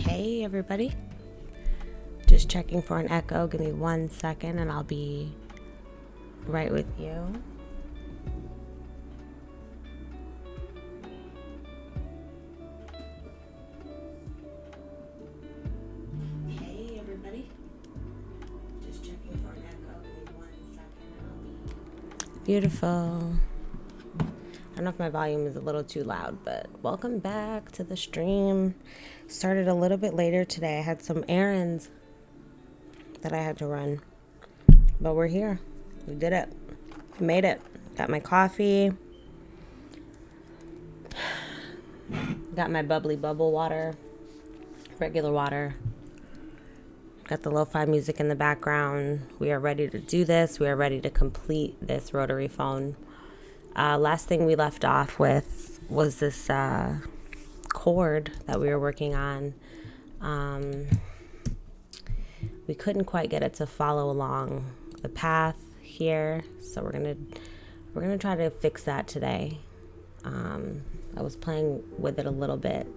Hey everybody, just checking for an echo. Give me 1 second and I'll be right with you. Hey everybody, just checking for an echo. Give me 1 second and I'll be beautiful. I don't know if my volume is a little too loud, but welcome back to the stream. Started a little bit later today. I had some errands that I had to run, but we're here. We did it. We made it. Got my coffee. Got my bubbly bubble water, regular water. Got the lo-fi music in the background. We are ready to do this. We are ready to complete this rotary phone. Last thing we left off with was this cord that we were working on. We couldn't quite get it to follow along the path here, so we're gonna try to fix that today. I was playing with it a little bit,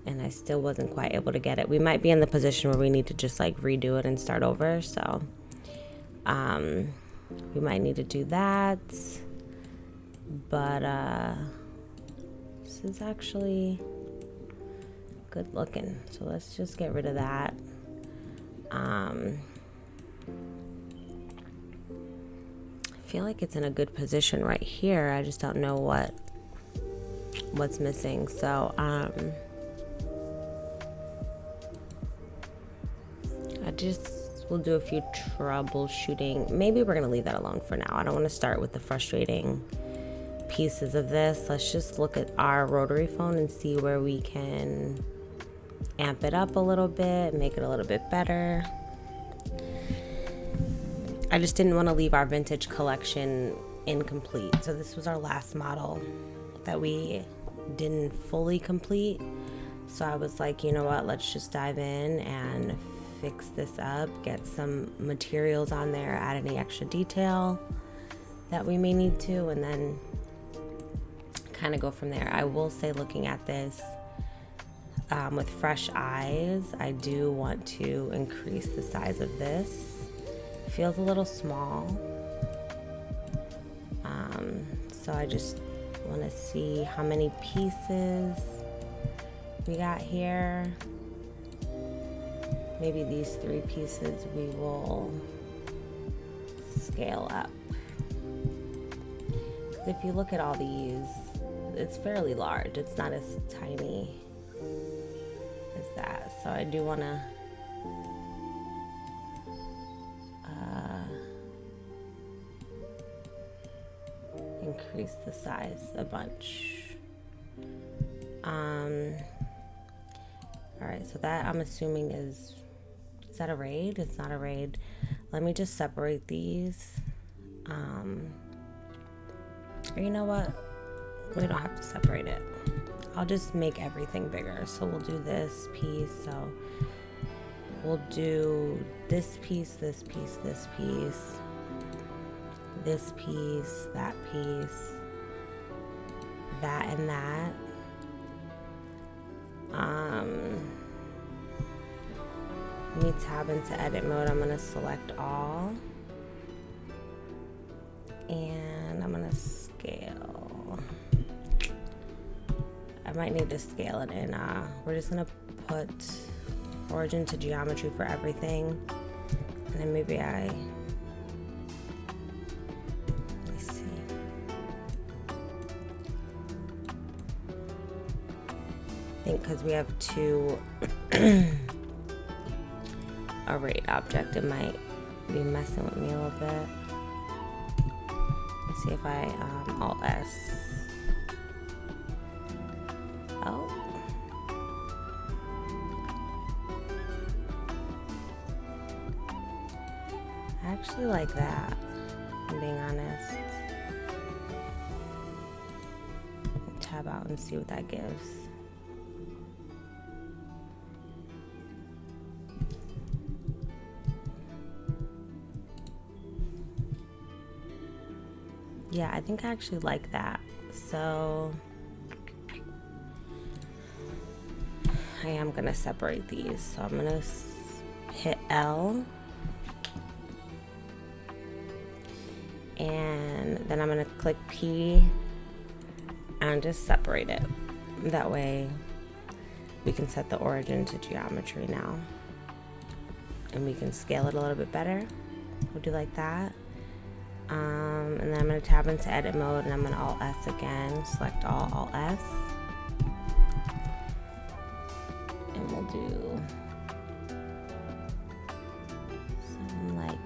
and I still wasn't quite able to get it. We might be in the position where we need to just like redo it and start over, so we might need to do that. But this is actually good looking, so let's just get rid of that. I feel like it's in a good position right here. I just don't know what's missing. So we'll do a few troubleshooting. Maybe we're gonna leave that alone for now. I don't want to start with the frustrating pieces of this. Let's just look at our rotary phone and see where we can amp it up a little bit, make it a little bit better. I just didn't want to leave our vintage collection incomplete. So this was our last model that we didn't fully complete. So I was like, you know what, let's just dive in and fix this up, get some materials on there, add any extra detail that we may need to, and then kind of go from there. I will say, looking at this with fresh eyes, I do want to increase the size of this. It feels a little small, so I just want to see how many pieces we got here. Maybe these 3 pieces we will scale up. If you look at all these, it's fairly large. It's not as tiny as that. So I do want to increase the size a bunch. All right, so that I'm assuming is that a raid? It's not a raid. Let me just separate these. Or you know what? We don't have to separate it. I'll just make everything bigger. So we'll do this piece. So we'll do this piece, this piece, this piece, this piece, that piece, that and that. Let me tab into edit mode. I'm gonna select all. And I'm gonna scale. I might need to scale it in. We're just gonna put origin to geometry for everything. And then maybe let me see. I think because we have 2 arrayed object, it might be messing with me a little bit. See if I Alt S. Oh. I actually like that, if I'm being honest. Tab out and see what that gives. Yeah, I think I actually like that. So I am going to separate these. So I'm going to hit L. And then I'm going to click P and just separate it. That way we can set the origin to geometry now. And we can scale it a little bit better. We'll do like that. And then I'm going to tab into edit mode, and I'm going to Alt S again. Select all, Alt S. And we'll do something like,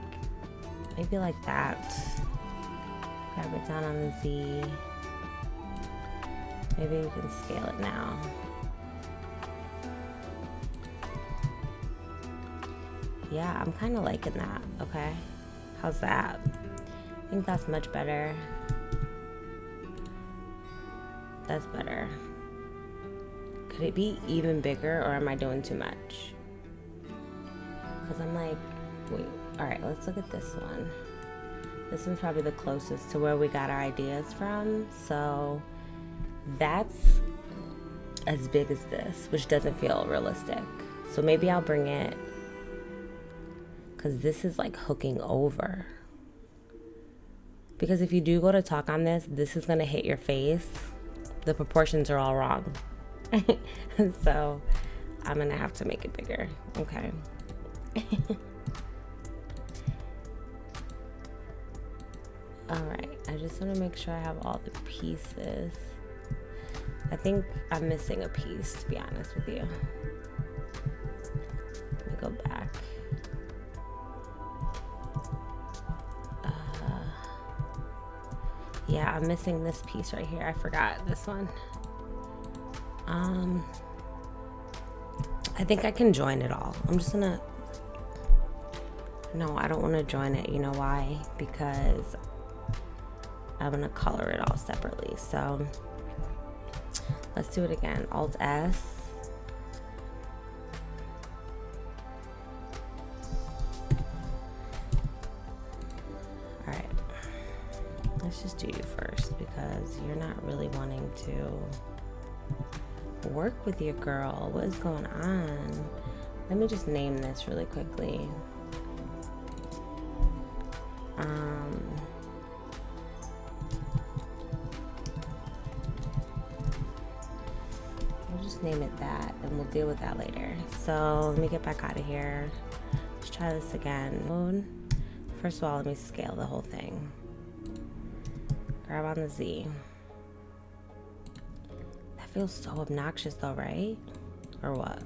maybe like that. Grab it down on the Z. Maybe we can scale it now. Yeah, I'm kind of liking that. Okay, how's that? I think that's much better. That's better. Could it be even bigger, or am I doing too much? Because I'm like, wait, all right, let's look at this one. This one's probably the closest to where we got our ideas from. So that's as big as this, which doesn't feel realistic. So maybe I'll bring it, because this is like hooking over. Because if you do go to talk on this, this is gonna hit your face. The proportions are all wrong. So I'm gonna have to make it bigger. Okay. All right, I just wanna make sure I have all the pieces. I think I'm missing a piece, to be honest with you. Let me go back. Yeah, I'm missing this piece right here. I forgot this one. I think I can join it all. I'm just gonna, no, I don't want to join it. You know why? Because I'm gonna color it all separately. So let's do it again. Alt S. Let's just do you first, because you're not really wanting to work with your girl. What is going on? Let me just name this really quickly. We'll just name it that, and we'll deal with that later. So let me get back out of here. Let's try this again. First of all, let me scale the whole thing. Grab on the Z. That feels so obnoxious though, right? Or what?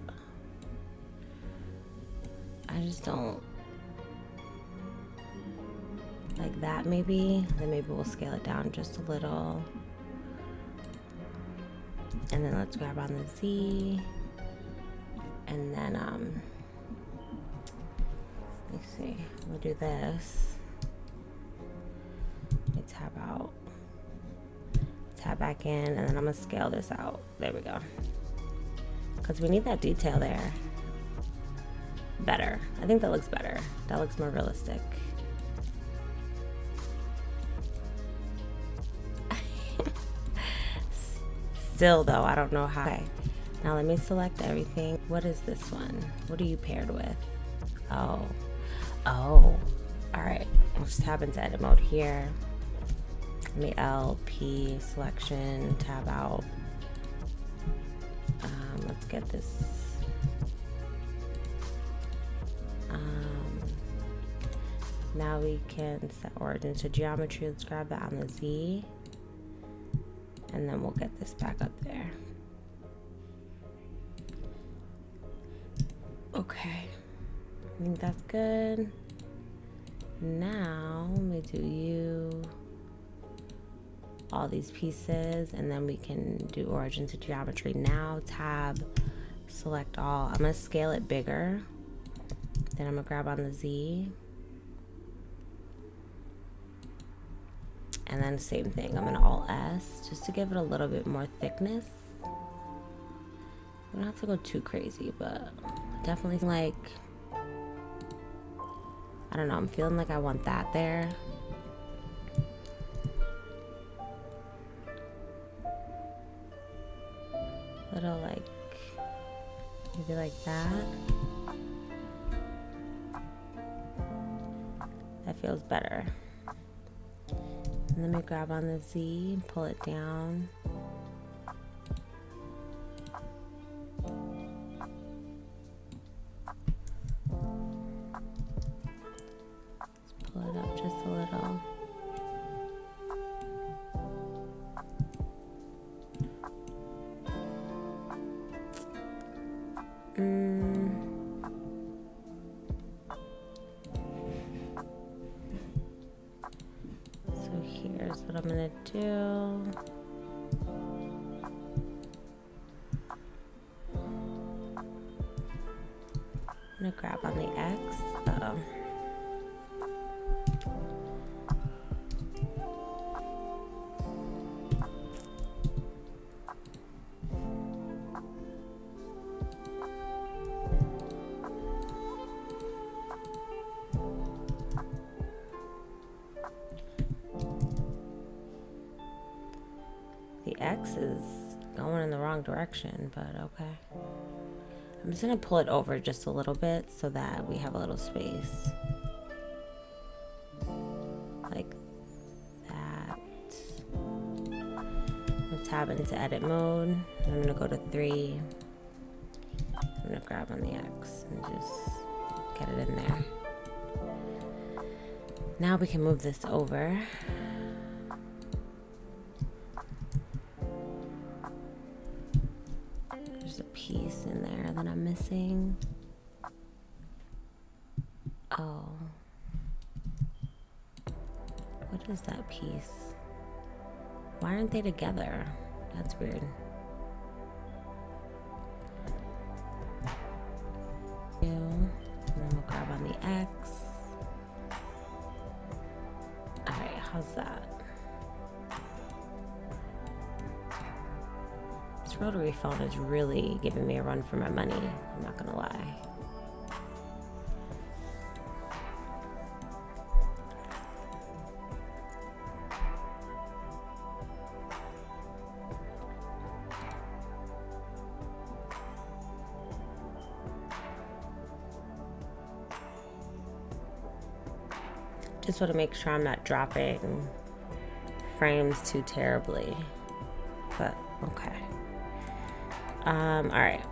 I just don't like that. Maybe then maybe we'll scale it down just a little, and then let's grab on the Z, and then let's see, we'll do this. Let me tab out, tab back in, and then I'm gonna scale this out. There we go, because we need that detail there. Better. I think that looks better. That looks more realistic. Still though, I don't know how. Okay, now let me select everything. What is this one? What are you paired with? Oh, all right, let's tab into edit mode here. Let me LP selection, tab out. Let's get this. Now we can set origin to geometry. Let's grab that on the Z, and then we'll get this back up there. Okay, I think that's good. Now let me do you, all these pieces, and then we can do origin to geometry. Now tab, select all. I'm gonna scale it bigger. Then I'm gonna grab on the Z. And then same thing, I'm gonna Alt S just to give it a little bit more thickness. We don't have to go too crazy, but definitely like, I don't know, I'm feeling like I want that there. Little like Maybe like that. That feels better. And let me grab on the Z and pull it down. Let's pull it up just a little. So here's what I'm gonna do. I'm gonna grab on the X. Uh-oh. The X is going in the wrong direction, but okay. I'm just gonna pull it over just a little bit so that we have a little space. Like that. I'm gonna tab into edit mode. I'm gonna go to 3. I'm gonna grab on the X and just get it in there. Now we can move this over. There's a piece in there that I'm missing. Oh. What is that piece? Why aren't they together? That's weird. And then we'll grab on the X. Alright, how's that? This rotary phone is really giving me a run for my money, I'm not gonna lie. Just want to make sure I'm not dropping frames too terribly, but okay. All right.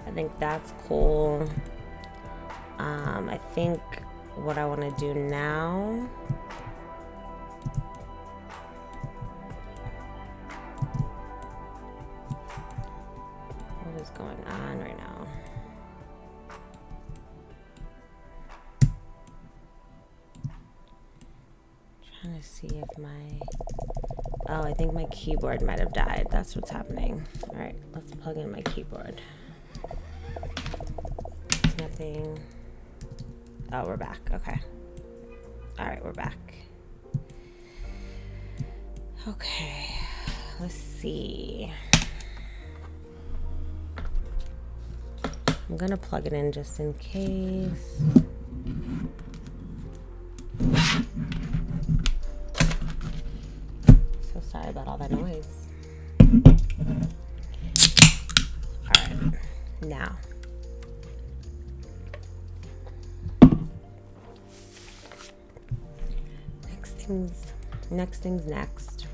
I think that's cool. I think what I want to do now what is going on right now? Trying to see if oh, I think my keyboard might have died. That's what's happening. All right, let's plug in my keyboard. There's nothing. Oh, we're back. Okay. All right, we're back. Okay, let's see. I'm gonna plug it in just in case. Sorry about all that noise. All right, now. Next thing's next.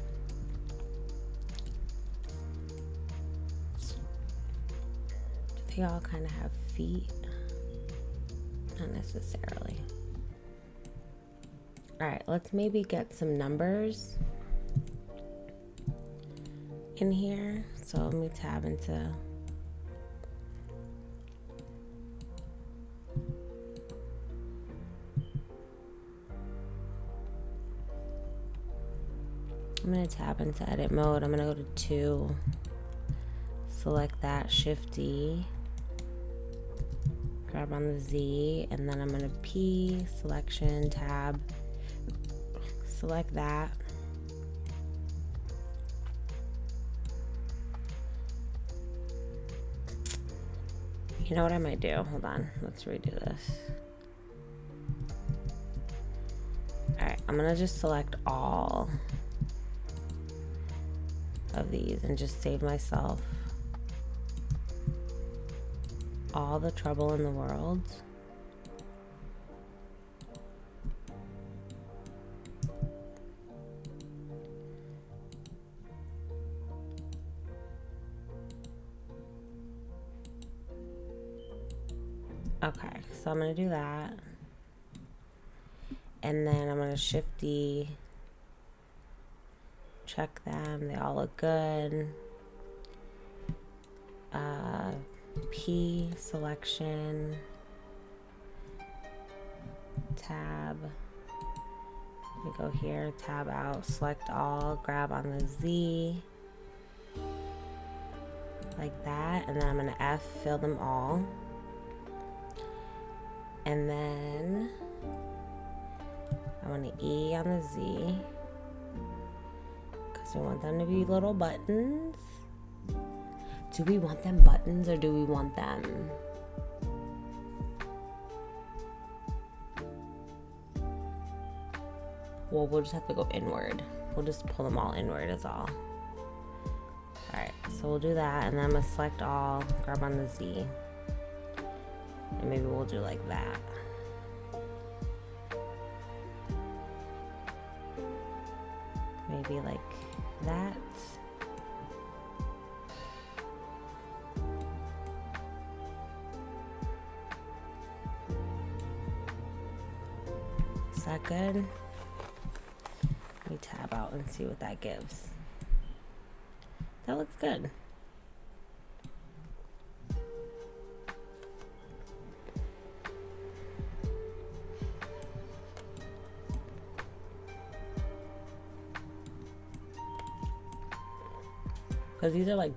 Do they all kind of have feet? Not necessarily. All right, let's maybe get some numbers in here. So let me tab into I'm going to tab into edit mode. I'm going to go to 2, select that, Shift D, grab on the Z, and then I'm going to P, selection, tab, select that. You know what I might do? Hold on. Let's redo this. Alright, I'm going to just select all of these and just save myself all the trouble in the world. Okay, so I'm going to do that. And then I'm going to Shift D, check them, they all look good. P, selection, tab, we go here, tab out, select all, grab on the Z, like that, and then I'm going to F, fill them all. And then I want to E on the Z, because we want them to be little buttons. Do we want them buttons or do we want them? Well, we'll just have to go inward. We'll just pull them all inward is all. Alright, so we'll do that, and then I'm going to select all, grab on the Z. And maybe we'll do like that. Maybe like that. Is that good? Let me tab out and see what that gives. That looks good. Because these are like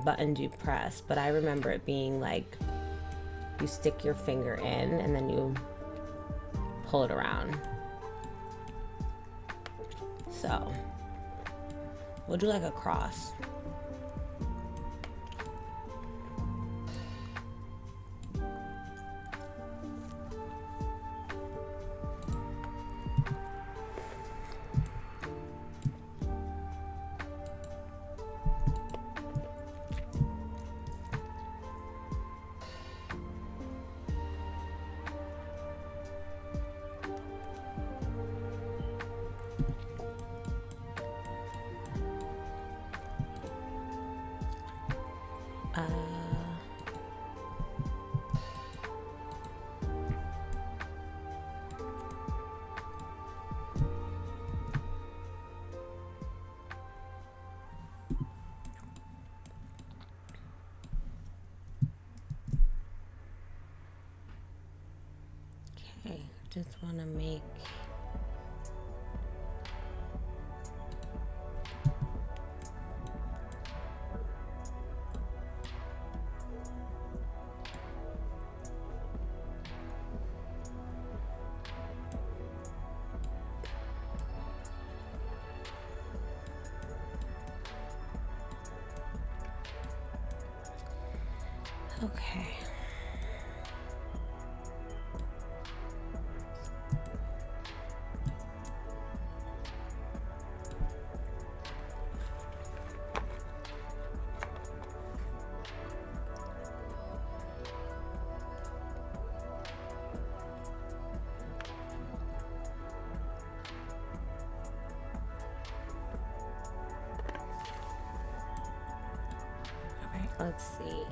buttons you press, but I remember it being like you stick your finger in and then you pull it around. So we'll do like a cross. Okay, just want to make okay. Let's see.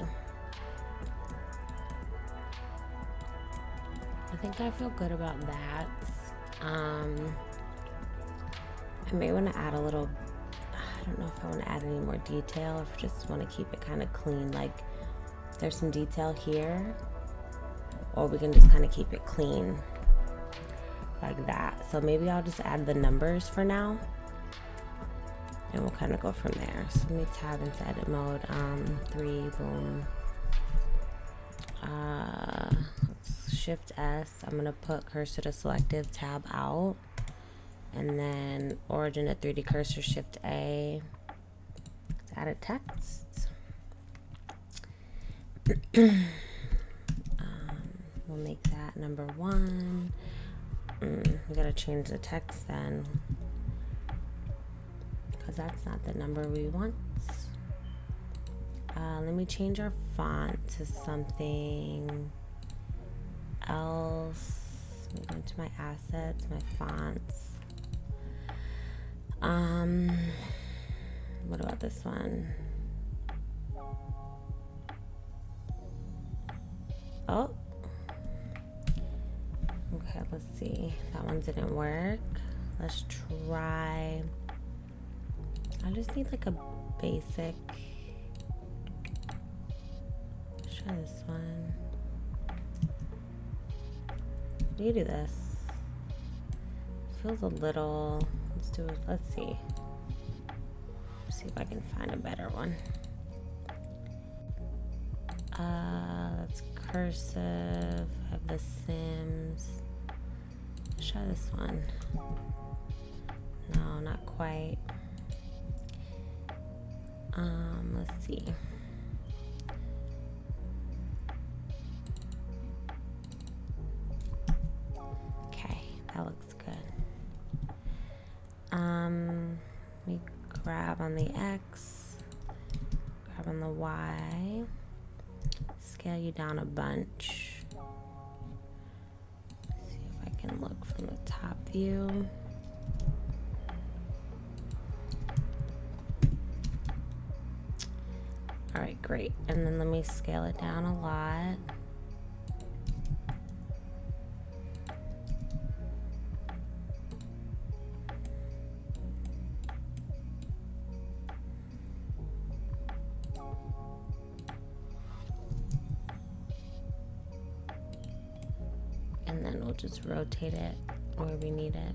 I think I feel good about that. I may want to add a little, I don't know if I want to add any more detail or if I just want to keep it kind of clean. Like there's some detail here, or we can just kind of keep it clean like that. So maybe I'll just add the numbers for now. And we'll kind of go from there. So let me tab into edit mode. 3, boom. Shift S. I'm gonna put cursor to selective, tab out, and then origin to 3D cursor, Shift A. Let's add a text. We'll make that number 1. We gotta change the text then, because that's not the number we want. Let me change our font to something else. Let me go into my assets, my fonts. What about this one? Oh. Okay, let's see. That one didn't work. Let's try. I just need like a basic. Let's try this one. You do this. Feels a little. Let's do it. Let's see. See if I can find a better one. That's cursive. Have the Sims. Let's try this one. No, not quite. Let's see. Okay, that looks good. Let me grab on the X, grab on the Y, scale you down a bunch. See if I can look from the top view. All right, great. And then let me scale it down a lot. And then we'll just rotate it where we need it.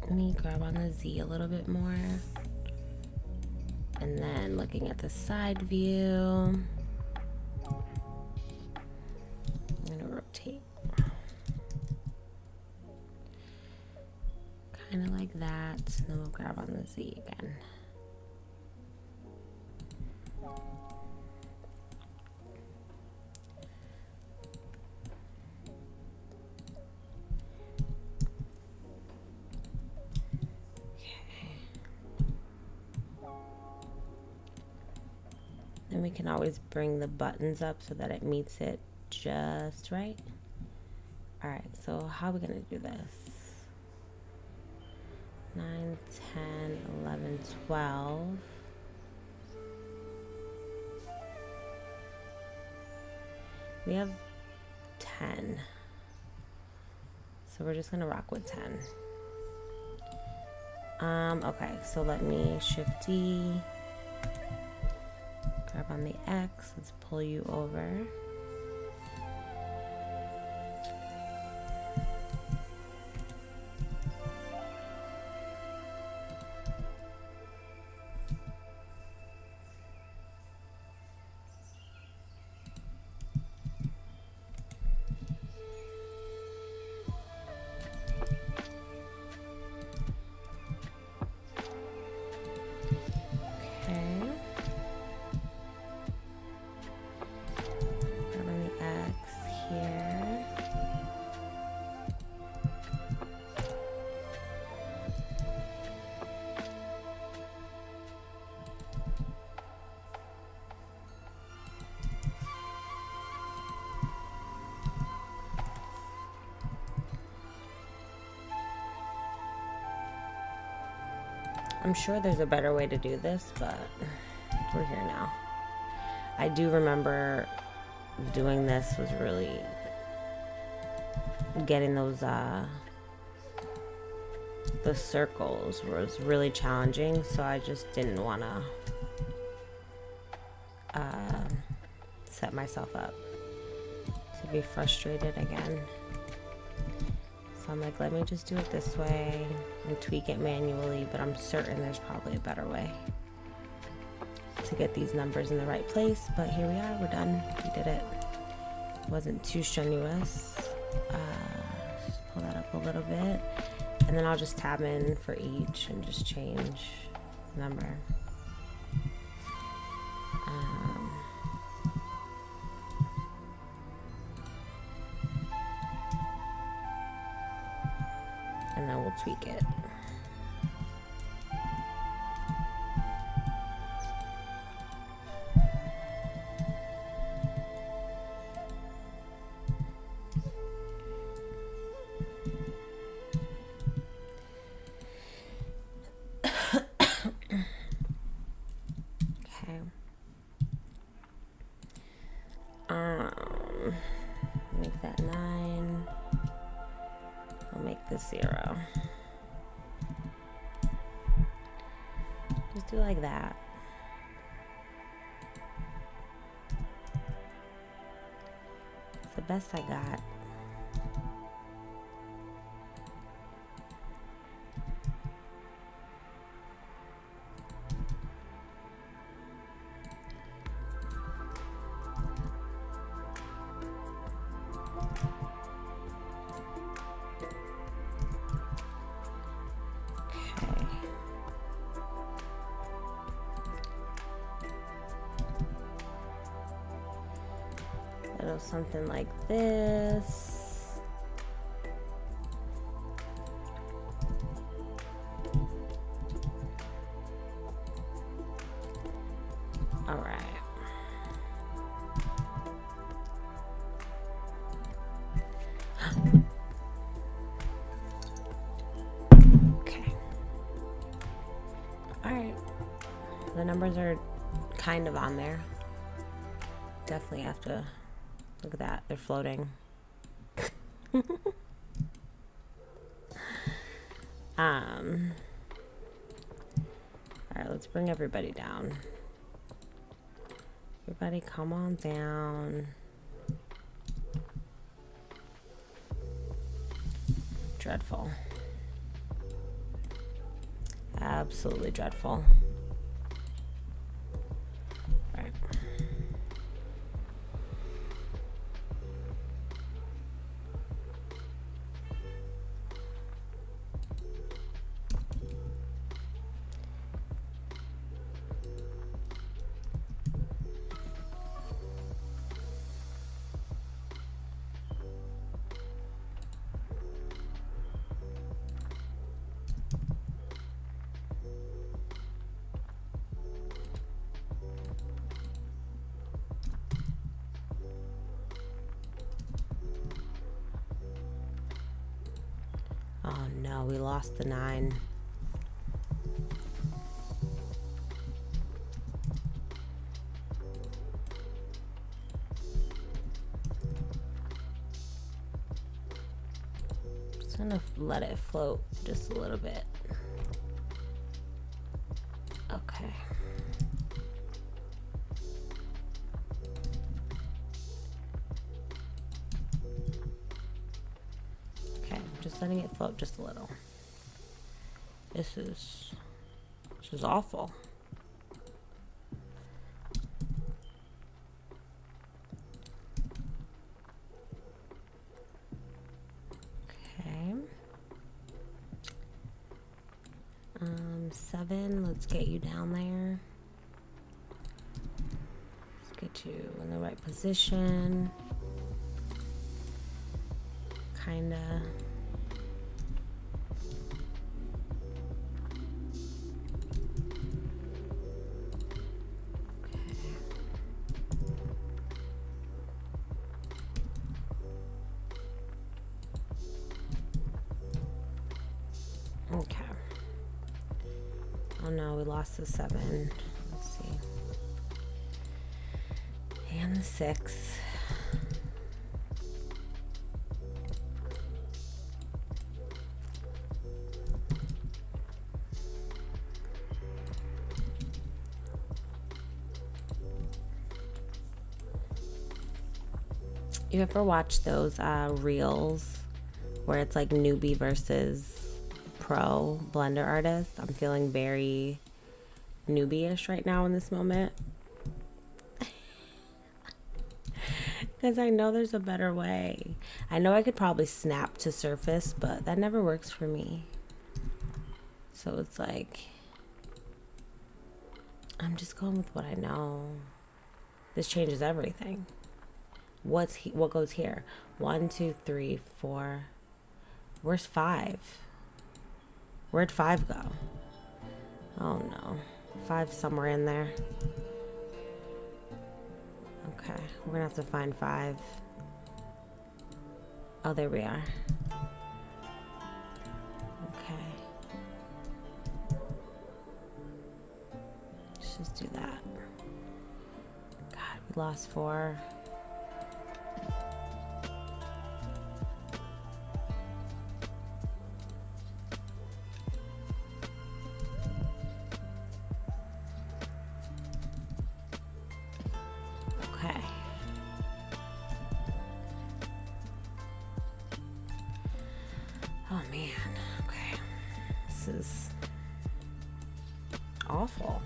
Let me grab on the Z a little bit more. And then looking at the side view, I'm gonna rotate. Kind of like that. And then we'll grab on the Z again. Then we can always bring the buttons up so that it meets it just right. All right, so how are we gonna do this? 9, 10, 11, 12. We have 10. So we're just gonna rock with 10. Okay, so let me Shift D. Grab on the X, let's pull you over. I'm sure there's a better way to do this, but we're here now. I do remember doing this was really getting those the circles was really challenging, so I just didn't want to set myself up to be frustrated again. So I'm like, let me just do it this way and tweak it manually, but I'm certain there's probably a better way to get these numbers in the right place. But here we are, we're done, we did it. It wasn't too strenuous. Just pull that up a little bit, and then I'll just tab in for each and just change the number. we'll tweak it. Make that 9. I'll make this 0. Just do like that. It's the best I got. Something like this. All right. Okay. All right. The numbers are kind of on there. Definitely have to. Look at that, they're floating. All right, let's bring everybody down. Everybody come on down. Dreadful. Absolutely dreadful. All right. Oh no, we lost the 9. Just gonna let it float just a little bit. Okay. Just letting it float just a little. This is awful. Okay. 7, let's get you down there. Let's get you in the right position. Kinda. Okay. Oh no, we lost the 7. Let's see. And the 6. You ever watch those reels where it's like newbie versus pro blender artist? I'm feeling very newbie-ish right now in this moment. Because I know there's a better way. I know I could probably snap to surface, but that never works for me. So it's like, I'm just going with what I know. This changes everything. What goes here? 1, 2, 3, 4. Where's 5? Where'd 5 go? Oh no. 5 somewhere in there. Okay, we're gonna have to find 5. Oh, there we are. Okay. Let's just do that. God, we lost 4. Okay. Oh man. Okay. This is awful.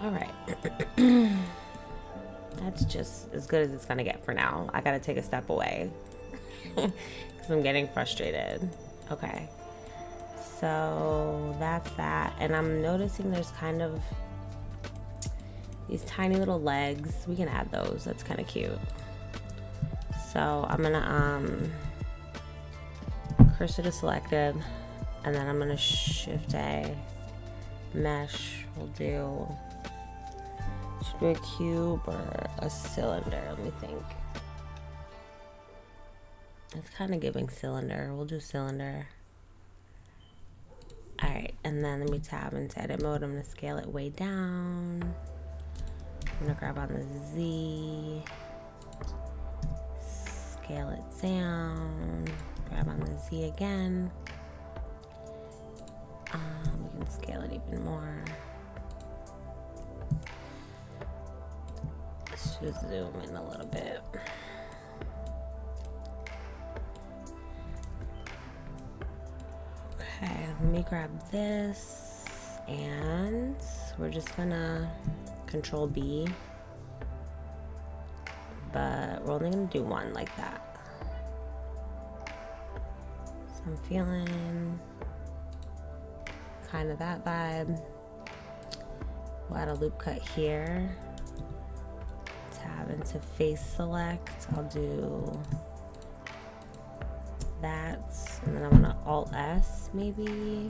All right. That's just as good as it's gonna get for now. I gotta take a step away because I'm getting frustrated. Okay. So that's that. And I'm noticing there's kind of these tiny little legs. We can add those. That's kind of cute. So I'm gonna cursor to selected, and then I'm gonna shift A, mesh. We'll do, should we do a cube or a cylinder? Let me think. It's kind of giving cylinder. We'll do cylinder. All right, and then let me tab into edit mode. I'm gonna scale it way down. I'm gonna grab on the Z, scale it down, grab on the Z again. We can scale it even more. Let's just zoom in a little bit. Okay, let me grab this, and we're just gonna Control B, but we're only gonna do one like that. So I'm feeling kind of that vibe. We'll add a loop cut here. Tab into face select. I'll do that, and then I'm gonna Alt S maybe.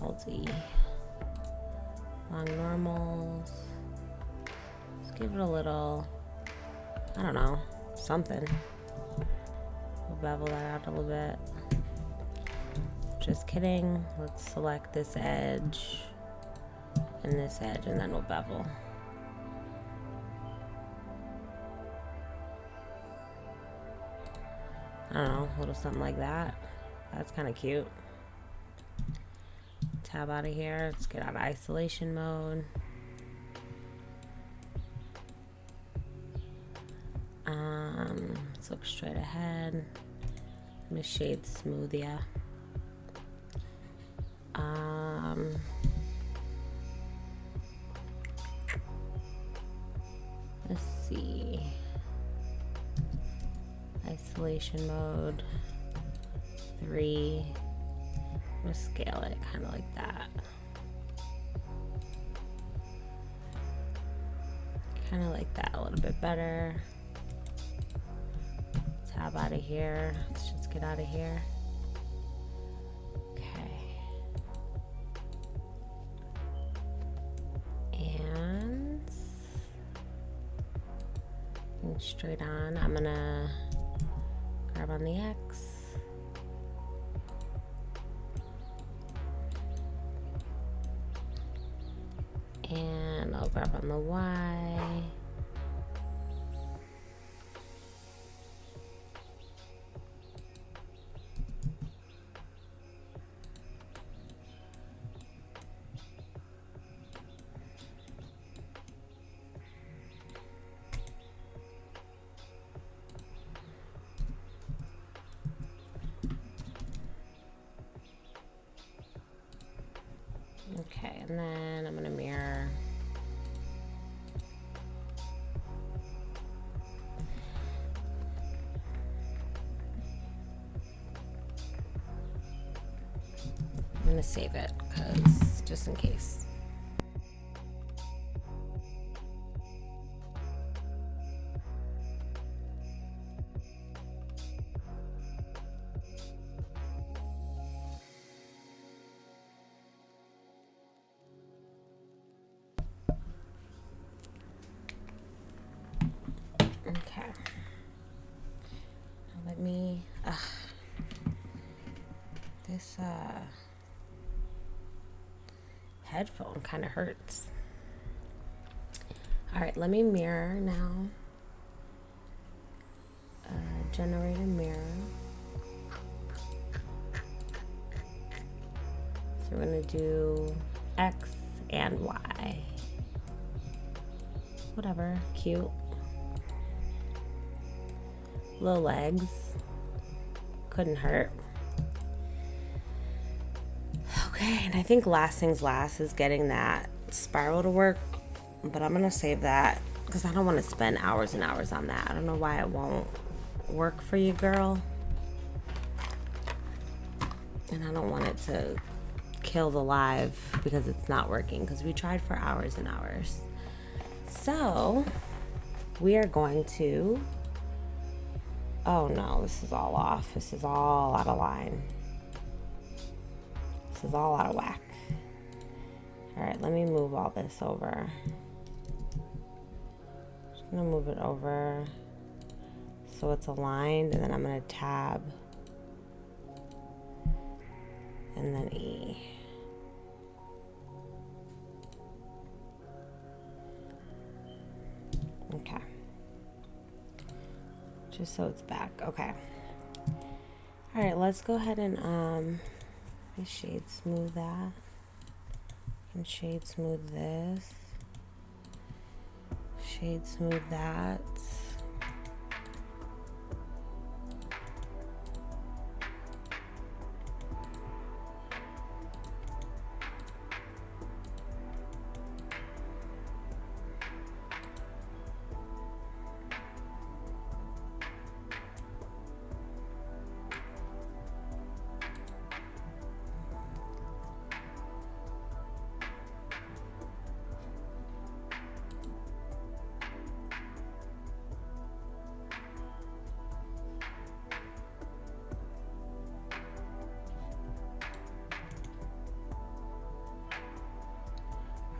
Alt E. Long normals. Let's give it a little, I don't know, something. We'll bevel that out a little bit. Just kidding. Let's select this edge and this edge, and then we'll bevel. I don't know, a little something like that. That's kind of cute. Tab out of here. Let's get out of isolation mode. Let's look straight ahead. I'm gonna shade smooth, yeah. Let's see. Isolation mode 3. I'm gonna scale it kind of like that. Kind of like that, a little bit better. Tab out of here. Let's just get out of here. Okay. And straight on, I'm gonna grab on the X. And I'll grab on the Y. and then I'm gonna mirror. I'm gonna save it because just in case. Okay. Now let me. This headphone kind of hurts. All right, let me mirror now. Generate a mirror. So we're gonna do X and Y. Whatever, cute. Little legs. Couldn't hurt. Okay, and I think last things last is getting that spiral to work, but I'm gonna save that because I don't want to spend hours and hours on that. I don't know why it won't work for you, girl. And I don't want it to kill the live because it's not working, because we tried for hours and hours. So we are going to, oh no, this is all off. This is all out of line. This is all out of whack. All right, let me move all this over. Just gonna move it over so it's aligned, and then I'm gonna tab and then E. Okay. Just so it's back. Okay. All right, let's go ahead and shade smooth that. And shade smooth this. Shade smooth that.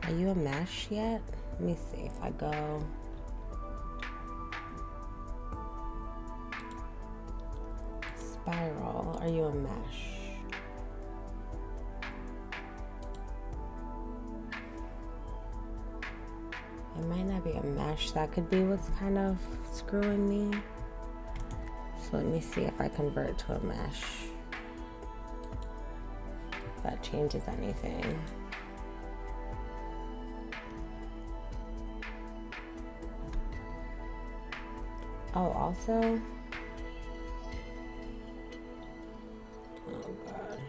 Are you a mesh yet? Let me see if I go. Spiral, are you a mesh? It might not be a mesh. That could be what's kind of screwing me. So let me see if I convert to a mesh. If that changes anything. Oh, also, oh God.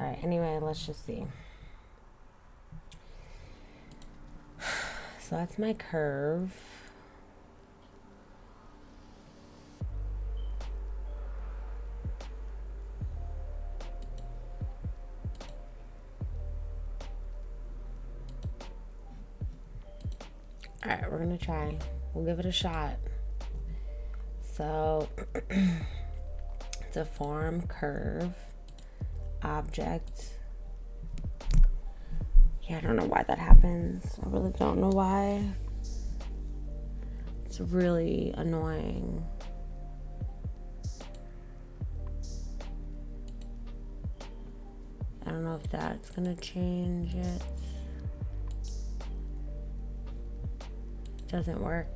All right, anyway, let's just see. So that's my curve. All right, we're gonna try. We'll give it a shot. So it's a form, curve, object. Yeah, I don't know why that happens. I really don't know why. It's really annoying. I don't know if that's gonna change it. Doesn't work.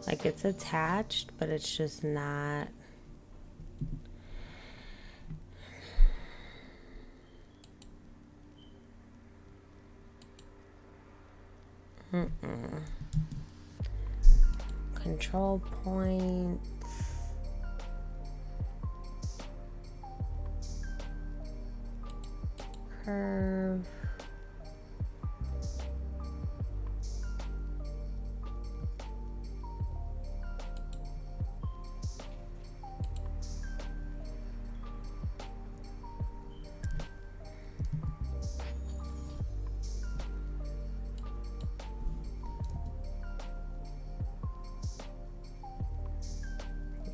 Like it's attached, but it's just not. Control points. Curve.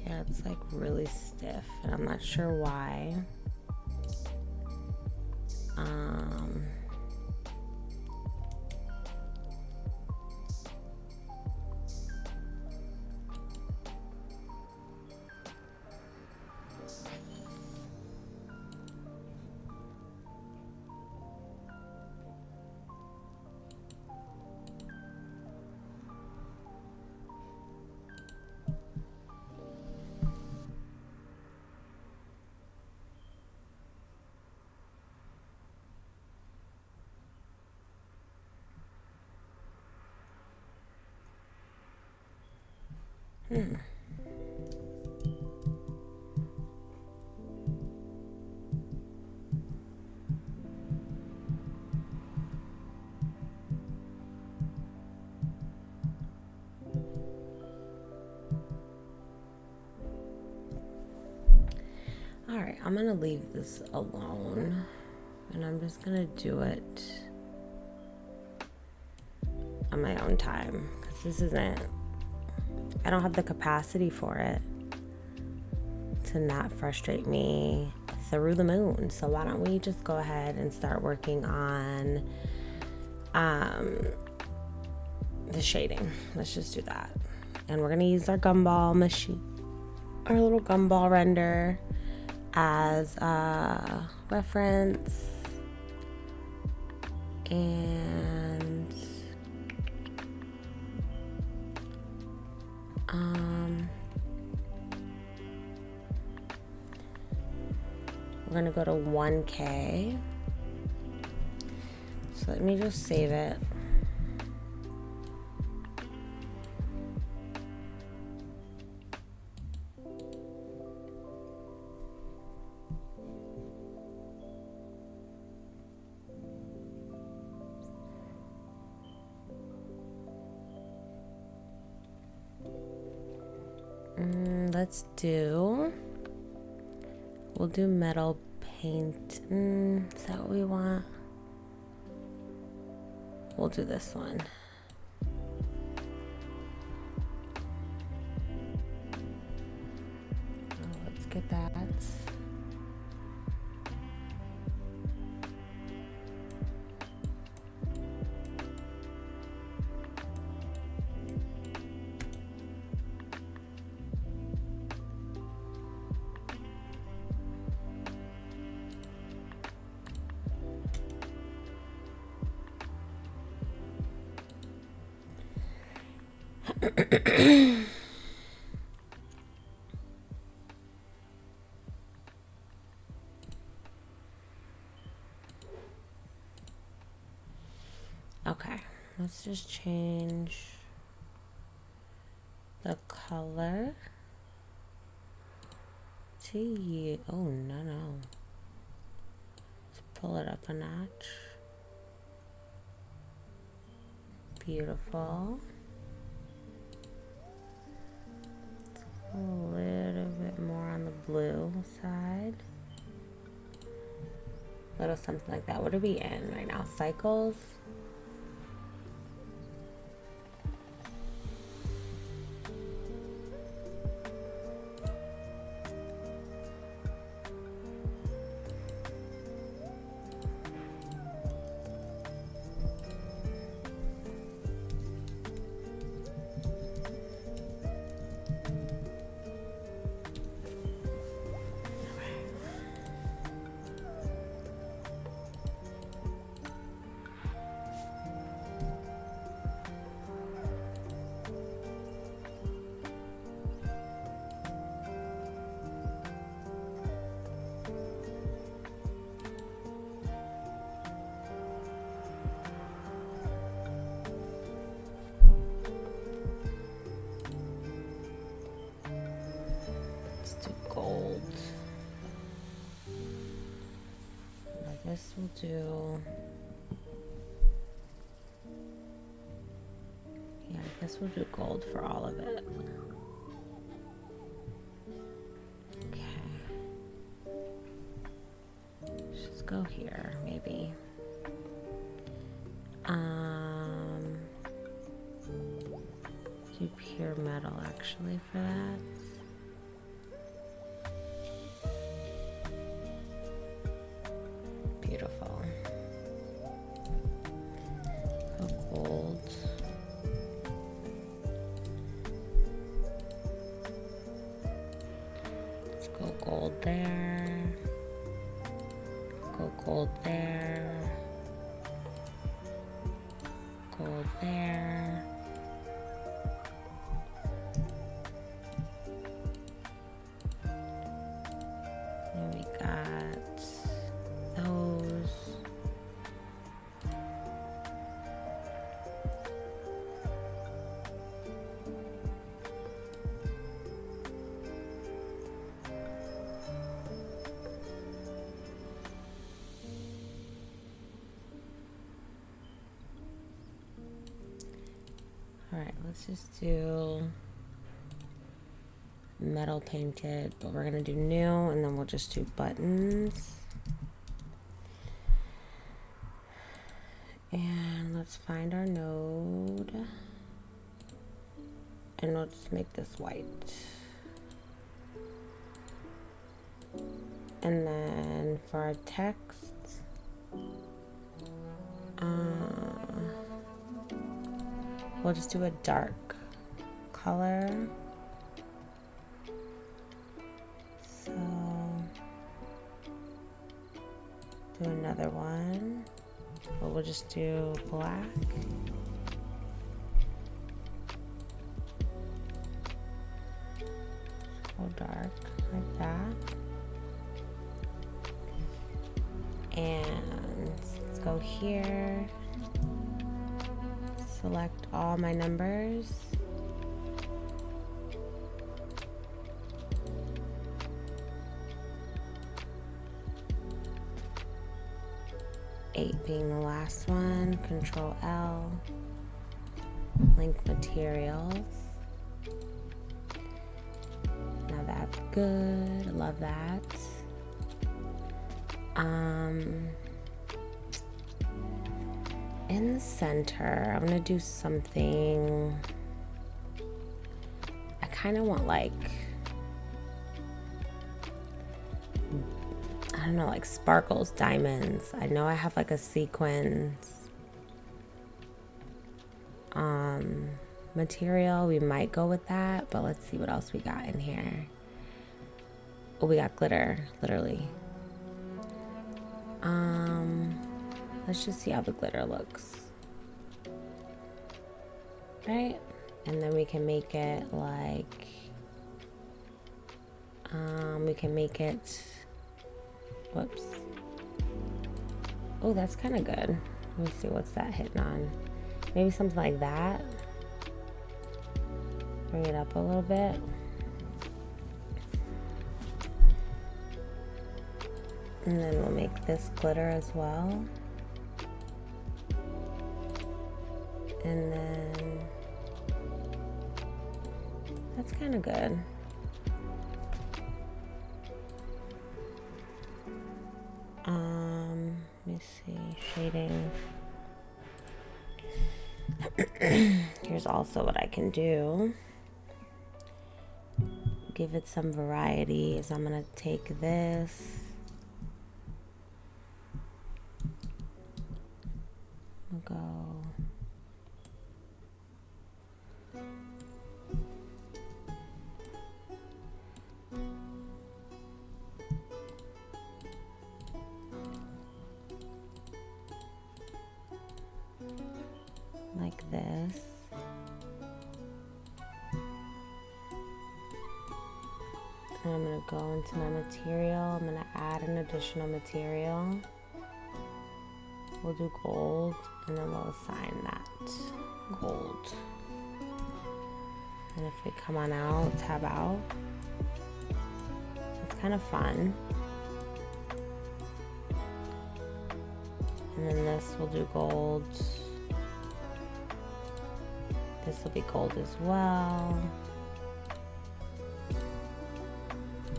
Yeah, it's like really stiff, and I'm not sure why. All right, I'm gonna leave this alone, and I'm just gonna do it on my own time, because this isn't, I don't have the capacity for it to not frustrate me through the moon. So why don't we just go ahead and start working on the shading. Let's just do that. And we're gonna use our gumball machine, our little gumball render, as a reference. And we're gonna go to 1K. So let me just save it. We'll do metal paint. Is that what we want? We'll do this one. Let's get that. Okay, let's just change the color to you. Oh, no. Let's pull it up a notch. Beautiful. A little bit more on the blue side. A little something like that. What are we in right now? Cycles? do gold. Now this will do. Yeah, I guess we'll do gold for all of it. Okay. Let's just go here, maybe. Do pure metal actually for that. Beautiful. Go gold. Let's go gold there. Go gold there. Gold there. Then we got those. All right, let's just do metal painted, but we're gonna do new, and then we'll just do buttons. And let's find our node, and we'll just make this white. And then for our text, we'll just do a dark color. So, do another one, but we'll just do black. Go dark like that. And let's go here. Select all my numbers. Eight being the last one. Control L. Link materials. Now that's good. I love that. In the center, I'm gonna do something. I kind of want like, I don't know, like sparkles, diamonds. I know I have like a sequins material. We might go with that, but let's see what else we got in here. Oh, we got glitter, literally. Let's just see how the glitter looks. Right? And then we can make it like, we can make it, whoops. Oh, that's kind of good. Let me see, what's that hitting on? Maybe something like that. Bring it up a little bit. And then we'll make this glitter as well. And then that's kind of good. Let me see, shading. Here's also what I can do. Give it some variety. So I'm gonna take this. We'll go. Like this. And I'm going to go into my material. I'm going to add an additional material. We'll do gold, and then we'll assign that gold. And if we come on out, tab out, kind of fun. And then this will do gold. This will be gold as well.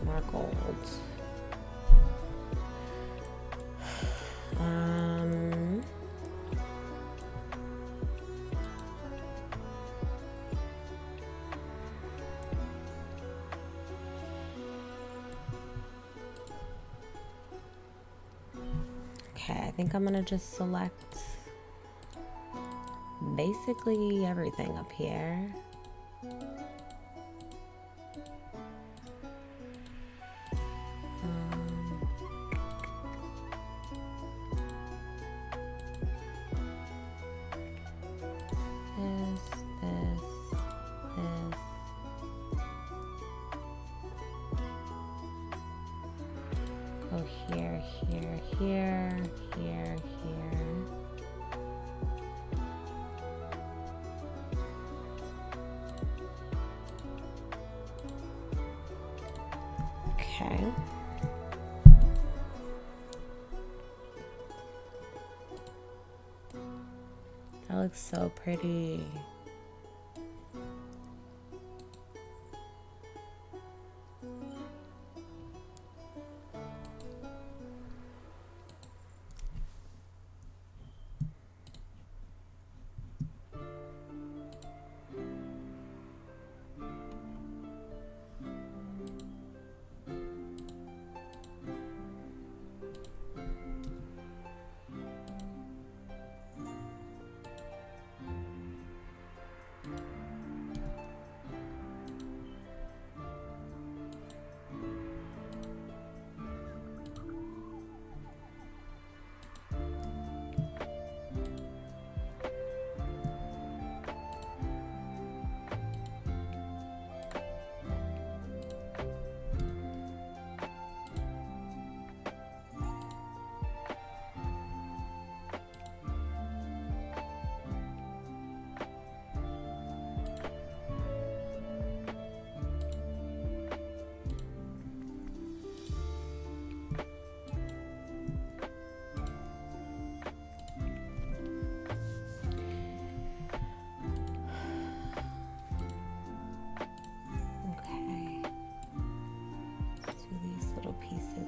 More gold. Okay, I think I'm gonna just select basically everything up here. Go here, here, here, here, here. Okay. That looks so pretty.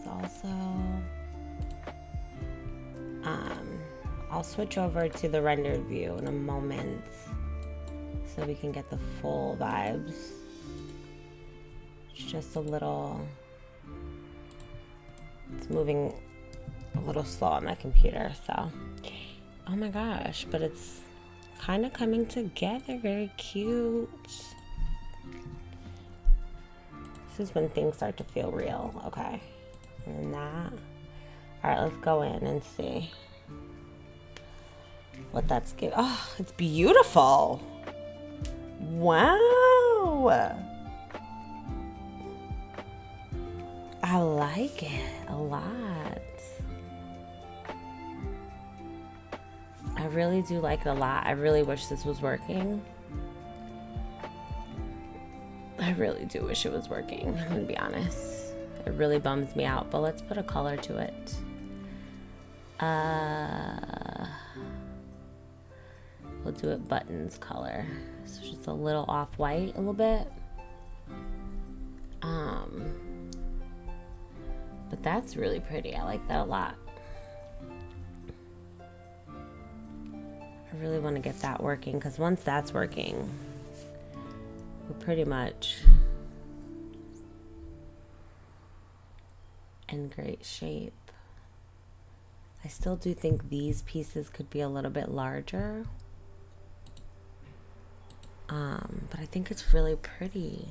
Also, I'll switch over to the rendered view in a moment so we can get the full vibes. It's just a little, it's moving a little slow on my computer, so oh my gosh, but it's kind of coming together. Very cute. This is when things start to feel real. Okay. And that. All right, let's go in and see what that's giving. Oh, it's beautiful. Wow. I like it a lot. I really do like it a lot. I really wish this was working. I really do wish it was working, I'm gonna be honest. It really bums me out, but let's put a color to it. We'll do it buttons color. So just a little off-white, a little bit. But that's really pretty. I like that a lot. I really want to get that working, because once that's working, we're pretty much in great shape. I still do think these pieces could be a little bit larger. But I think it's really pretty.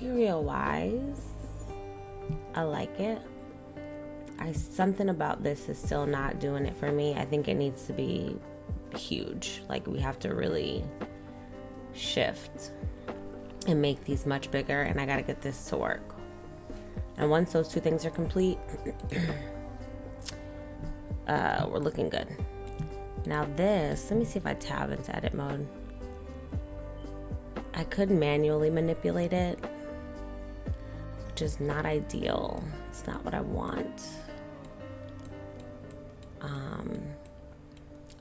material wise, I like it. Something about this is still not doing it for me. I think it needs to be huge. Like, we have to really shift and make these much bigger, and I gotta get this to work. And once those two things are complete, we're looking good. Now this, let me see if I tab into edit mode. I could manually manipulate it, which is not ideal. It's not what I want.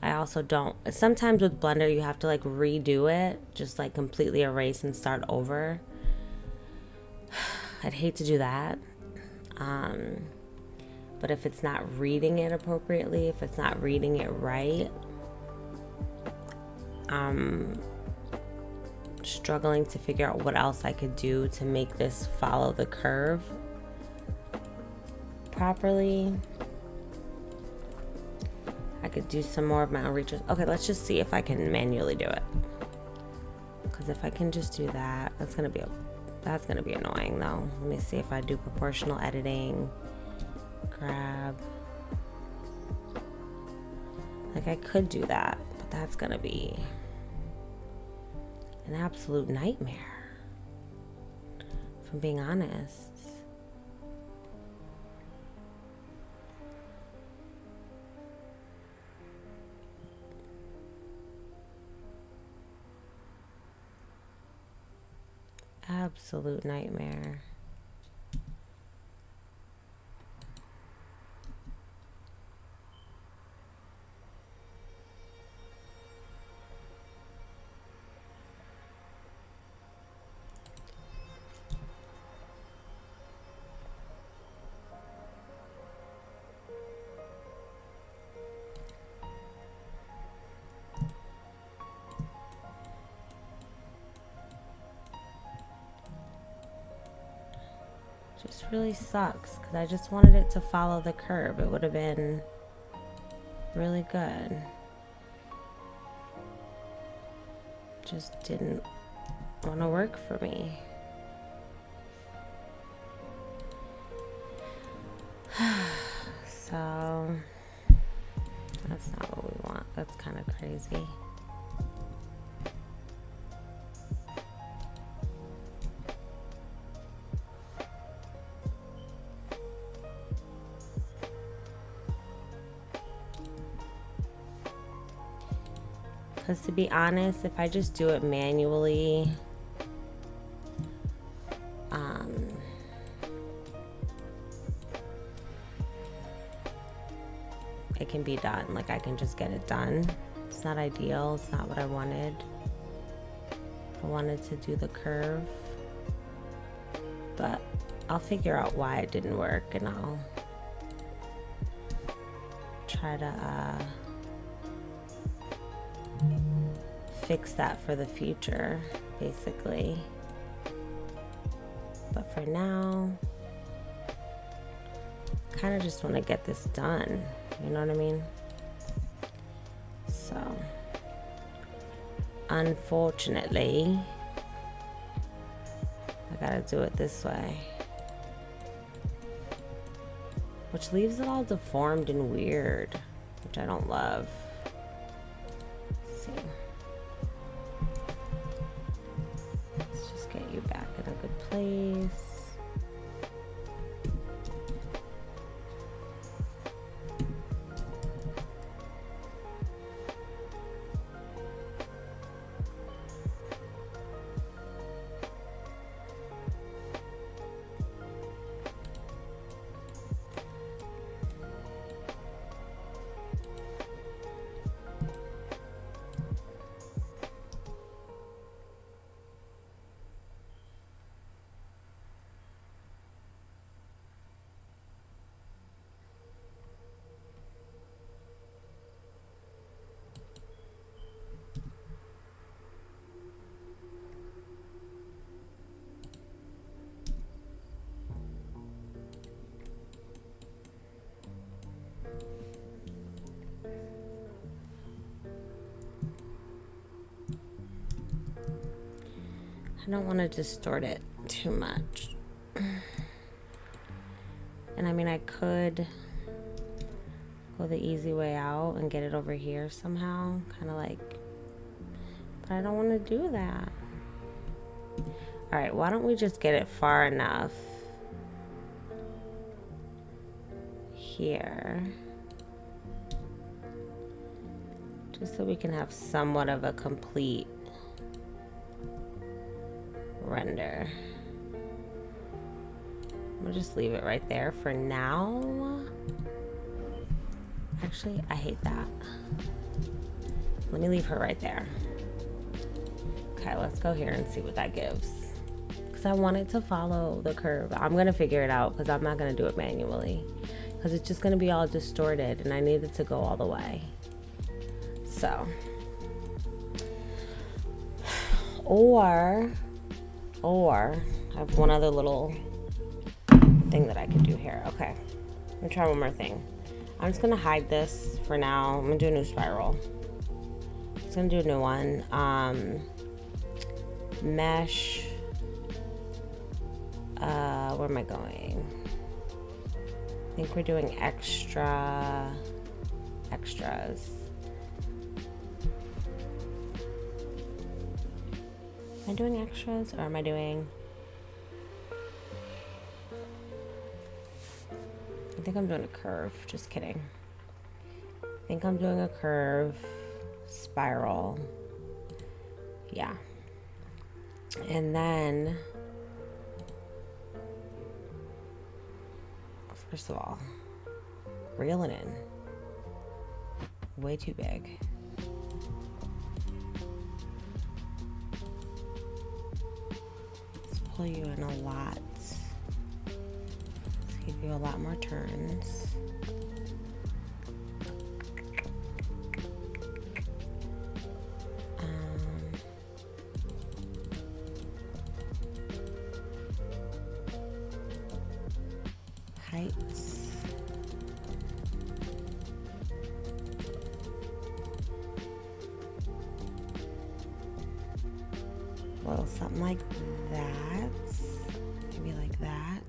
I also don't, sometimes with Blender you have to like redo it, just like completely erase and start over. I'd hate to do that. But if it's not reading it appropriately, if it's not reading it right, I'm struggling to figure out what else I could do to make this follow the curve properly. I could do some more of my own reaches. Okay, let's just see if I can manually do it. Because if I can just do that, that's gonna be annoying though. Let me see if I do proportional editing. Grab. Like, I could do that, but that's gonna be an absolute nightmare, if I'm being honest. Absolute nightmare. Just really sucks because I just wanted it to follow the curve. It would have been really good. Just didn't want to work for me. So that's not what we want. That's kind of crazy. Because to be honest, if I just do it manually, it can be done. Like, I can just get it done. It's not ideal. It's not what I wanted. I wanted to do the curve, but I'll figure out why it didn't work, and I'll try to fix that for the future, basically. But for now, kind of just want to get this done, you know what I mean? So unfortunately, I gotta do it this way, which leaves it all deformed and weird, which I don't love. Let's see. Let's just get you back in a good place. I don't want to distort it too much. And I mean, I could go the easy way out and get it over here somehow, kind of like, but I don't want to do that. All right, why don't we just get it far enough here, just so we can have somewhat of a complete render. I'm gonna just leave it right there for now. Actually, I hate that. Let me leave her right there. Okay, let's go here and see what that gives. Because I want it to follow the curve. I'm gonna figure it out because I'm not gonna do it manually. Because it's just gonna be all distorted and I need it to go all the way. So. Or I have one other little thing that I could do here. Okay, let me try one more thing. I'm just gonna hide this for now. I'm gonna do a new spiral. I'm just gonna do a new one. Mesh. Where am I going? I think we're doing extras. Am I doing extras or am I doing? I think I'm doing a curve. Just kidding. I think I'm doing a curve, spiral. Yeah. And then, first of all, reel it in. Way too big. Let's pull you in a lot. Give you a lot more turns. Heights. Well, something like that. Maybe like that.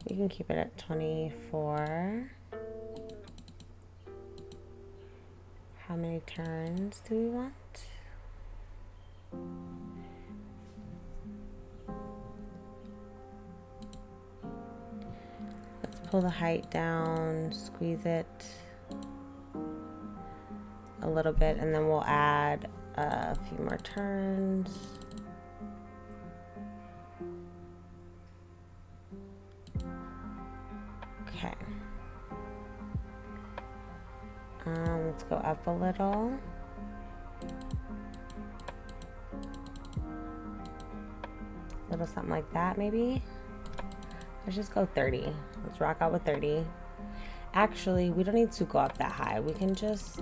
We can keep it at 24. How many turns do we want? Let's pull the height down, squeeze it a little bit, and then we'll add a few more turns. Okay. Let's go up a little. A little something like that, maybe. Let's just go 30. Let's rock out with 30. Actually, we don't need to go up that high. We can just,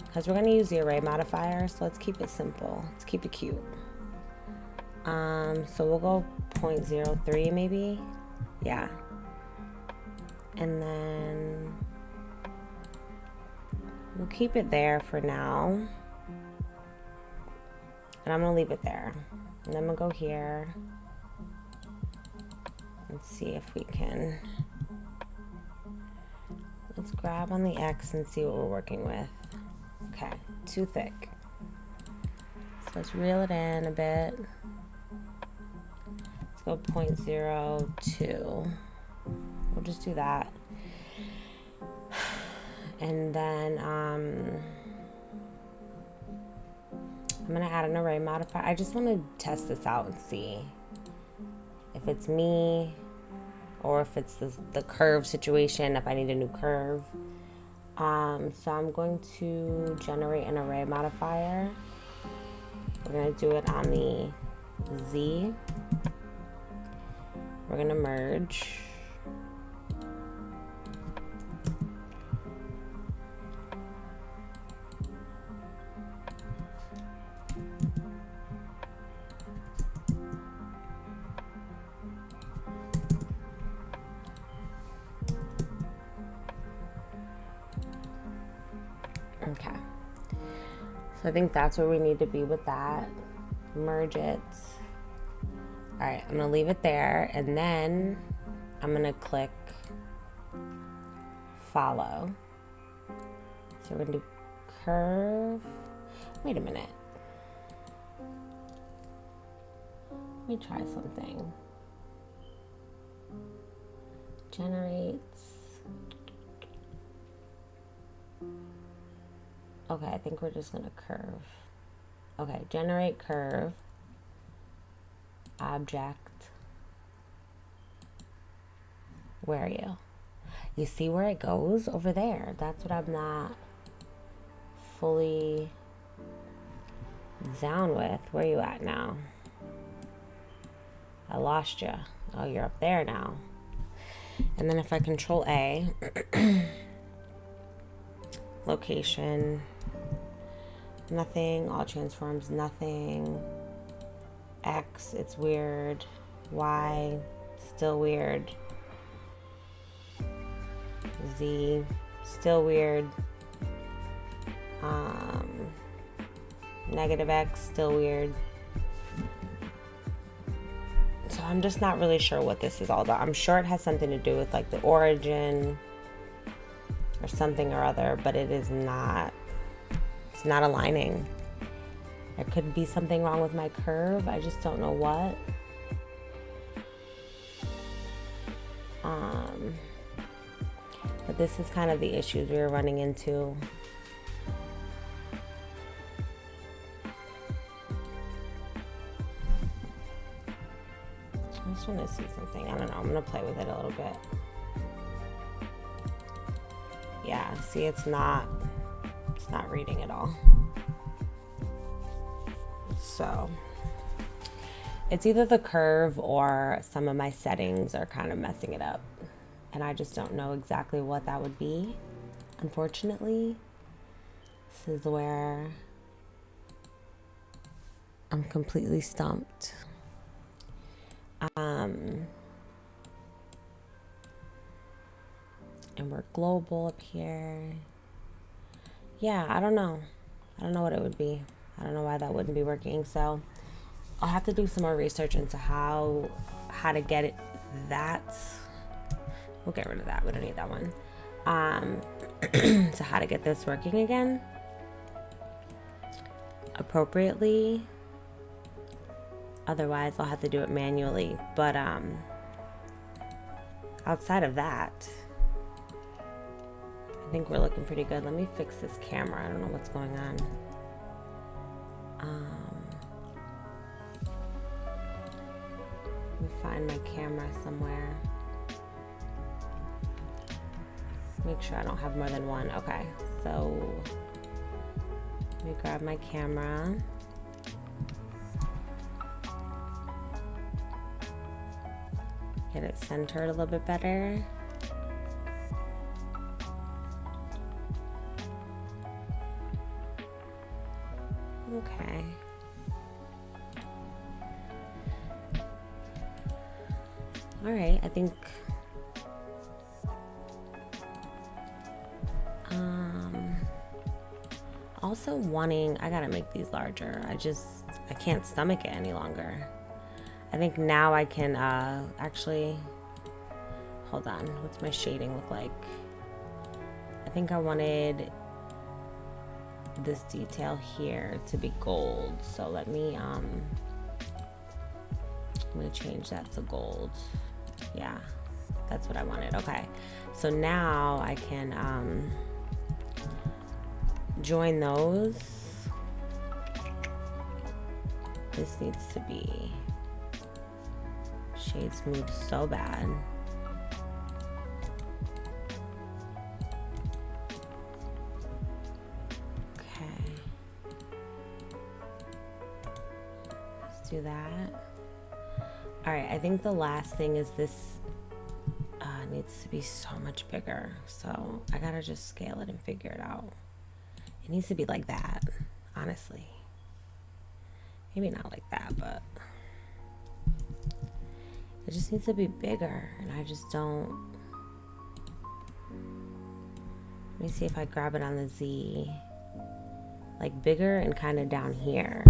because we're going to use the array modifier, so let's keep it simple. Let's keep it cute. So we'll go 0.03 maybe. Yeah. And then we'll keep it there for now. And I'm going to leave it there. And then we'll go here and see if we can. Let's grab on the X and see what we're working with. Okay, too thick. So let's reel it in a bit. Let's go 0.02. We'll just do that. And then I'm gonna add an array modifier. I just want to test this out and see if it's me or if it's the curve situation, if I need a new curve. So I'm going to generate an array modifier. We're gonna do it on the Z. we're gonna merge. Okay, so I think that's where we need to be with that. Merge it. All right, I'm gonna leave it there, and then I'm gonna click follow. So we're gonna do curve. Wait a minute. Let me try something. Generates. Okay, I think we're just gonna curve. Okay, generate curve. Object. Where are you? You see where it goes? Over there. That's what I'm not fully down with. Where are you at now? I lost you. Oh, you're up there now. And then if I control A, location, nothing, all transforms, nothing. X, it's weird. Y, still weird. Z, still weird. Negative X, still weird. So I'm just not really sure what this is all about. I'm sure it has something to do with like the origin or something or other, but it is not, it's not aligning. There could be something wrong with my curve. I just don't know what. But this is kind of the issues we were running into. I just want to see something. I don't know. I'm going to play with it a little bit. Yeah, see, it's not reading at all. So it's either the curve or some of my settings are kind of messing it up. And I just don't know exactly what that would be. Unfortunately, this is where I'm completely stumped. And we're global up here. Yeah, I don't know. I don't know what it would be. I don't know why that wouldn't be working. So I'll have to do some more research into how to get it. We'll get rid of that. We don't need that one. So how to get this working again appropriately. Otherwise, I'll have to do it manually. But outside of that, I think we're looking pretty good. Let me fix this camera. I don't know what's going on. Let me find my camera somewhere. Make sure I don't have more than one. Okay, so let me grab my camera. Get it centered a little bit better. Okay. All right, I think also wanting, I gotta make these larger. I can't stomach it any longer. I think now I can actually, hold on, what's my shading look like? I think I wanted this detail here to be gold. So let me, I'm gonna change that to gold. Yeah, that's what I wanted. Okay, so now I can join those. This needs to be shade smooth so bad. Okay, let's do that. All right, I think the last thing is this needs to be so much bigger. So I gotta just scale it and figure it out. It needs to be like that, honestly. Maybe not like that, but it just needs to be bigger, and I just don't. Let me see if I grab it on the Z. Like bigger and kind of down here.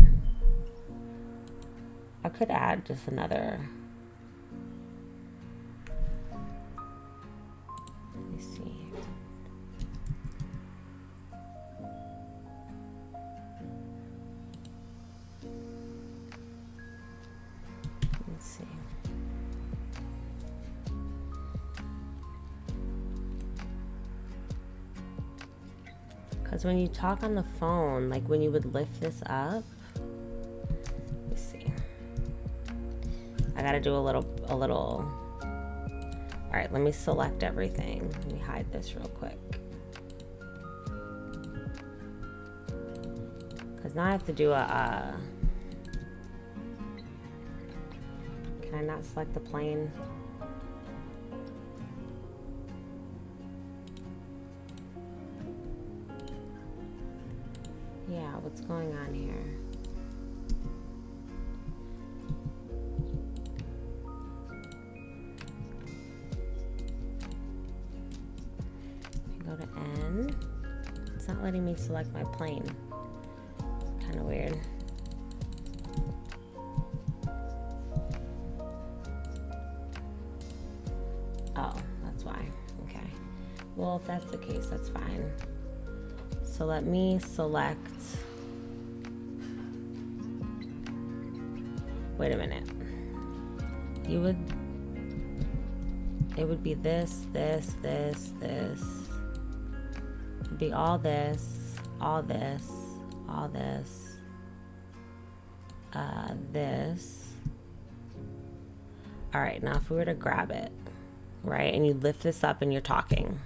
I could add just another. Let me see. Let's see. Because when you talk on the phone, like when you would lift this up, let me see. I gotta do a little. All right, let me select everything. Let me hide this real quick. Because now I have to do a, can I not select the plane? Yeah, what's going on here? Go to N. It's not letting me select my plane. Kind of weird. Oh, that's why. Okay. Well, if that's the case, that's fine. So let me select. Wait a minute. It would be this. It'd be all this. This. All right, now if we were to grab it, right, and you lift this up and you're talking.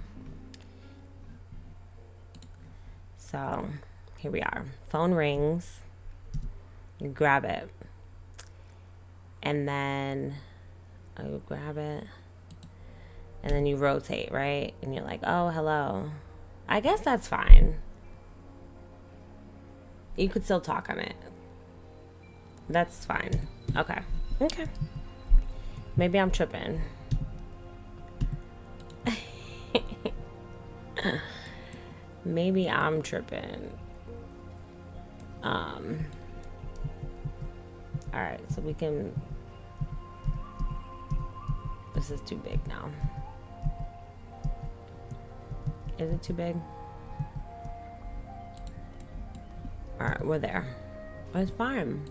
So here we are. Phone rings. You grab it. And then you grab it. And then you rotate, right? And you're like, oh, hello. I guess that's fine. You could still talk on it. That's fine. Okay. Maybe I'm tripping. Maybe I'm tripping. All right, so we can. This is too big now. Is it too big? All right, we're there. It's fine.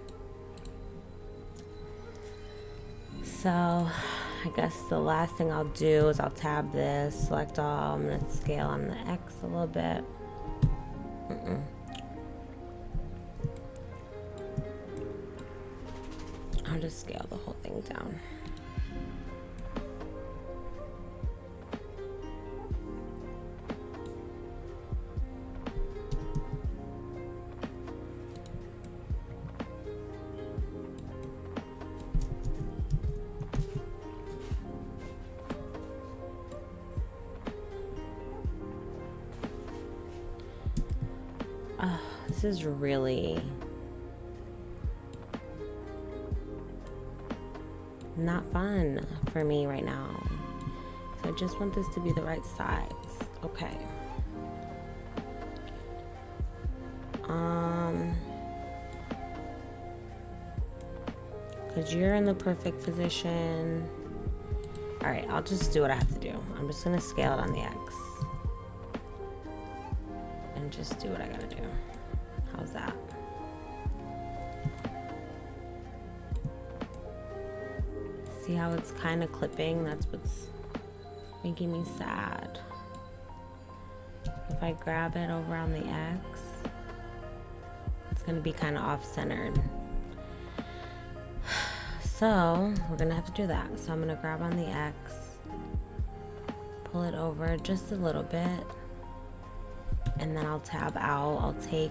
So I guess the last thing I'll do is I'll tab this, select all. I'm gonna scale on the X a little bit. I'll just scale the whole thing down. This is really not fun for me right now. So I just want this to be the right size. Okay. Because you're in the perfect position. All right, I'll just do what I have to do. I'm just gonna scale it on the X. And just do what I gotta do. How's that? See how it's kind of clipping? That's what's making me sad. If I grab it over on the X, it's gonna be kind of off-centered. So we're gonna have to do that. So I'm gonna grab on the X, pull it over just a little bit, and then I'll tab out. I'll take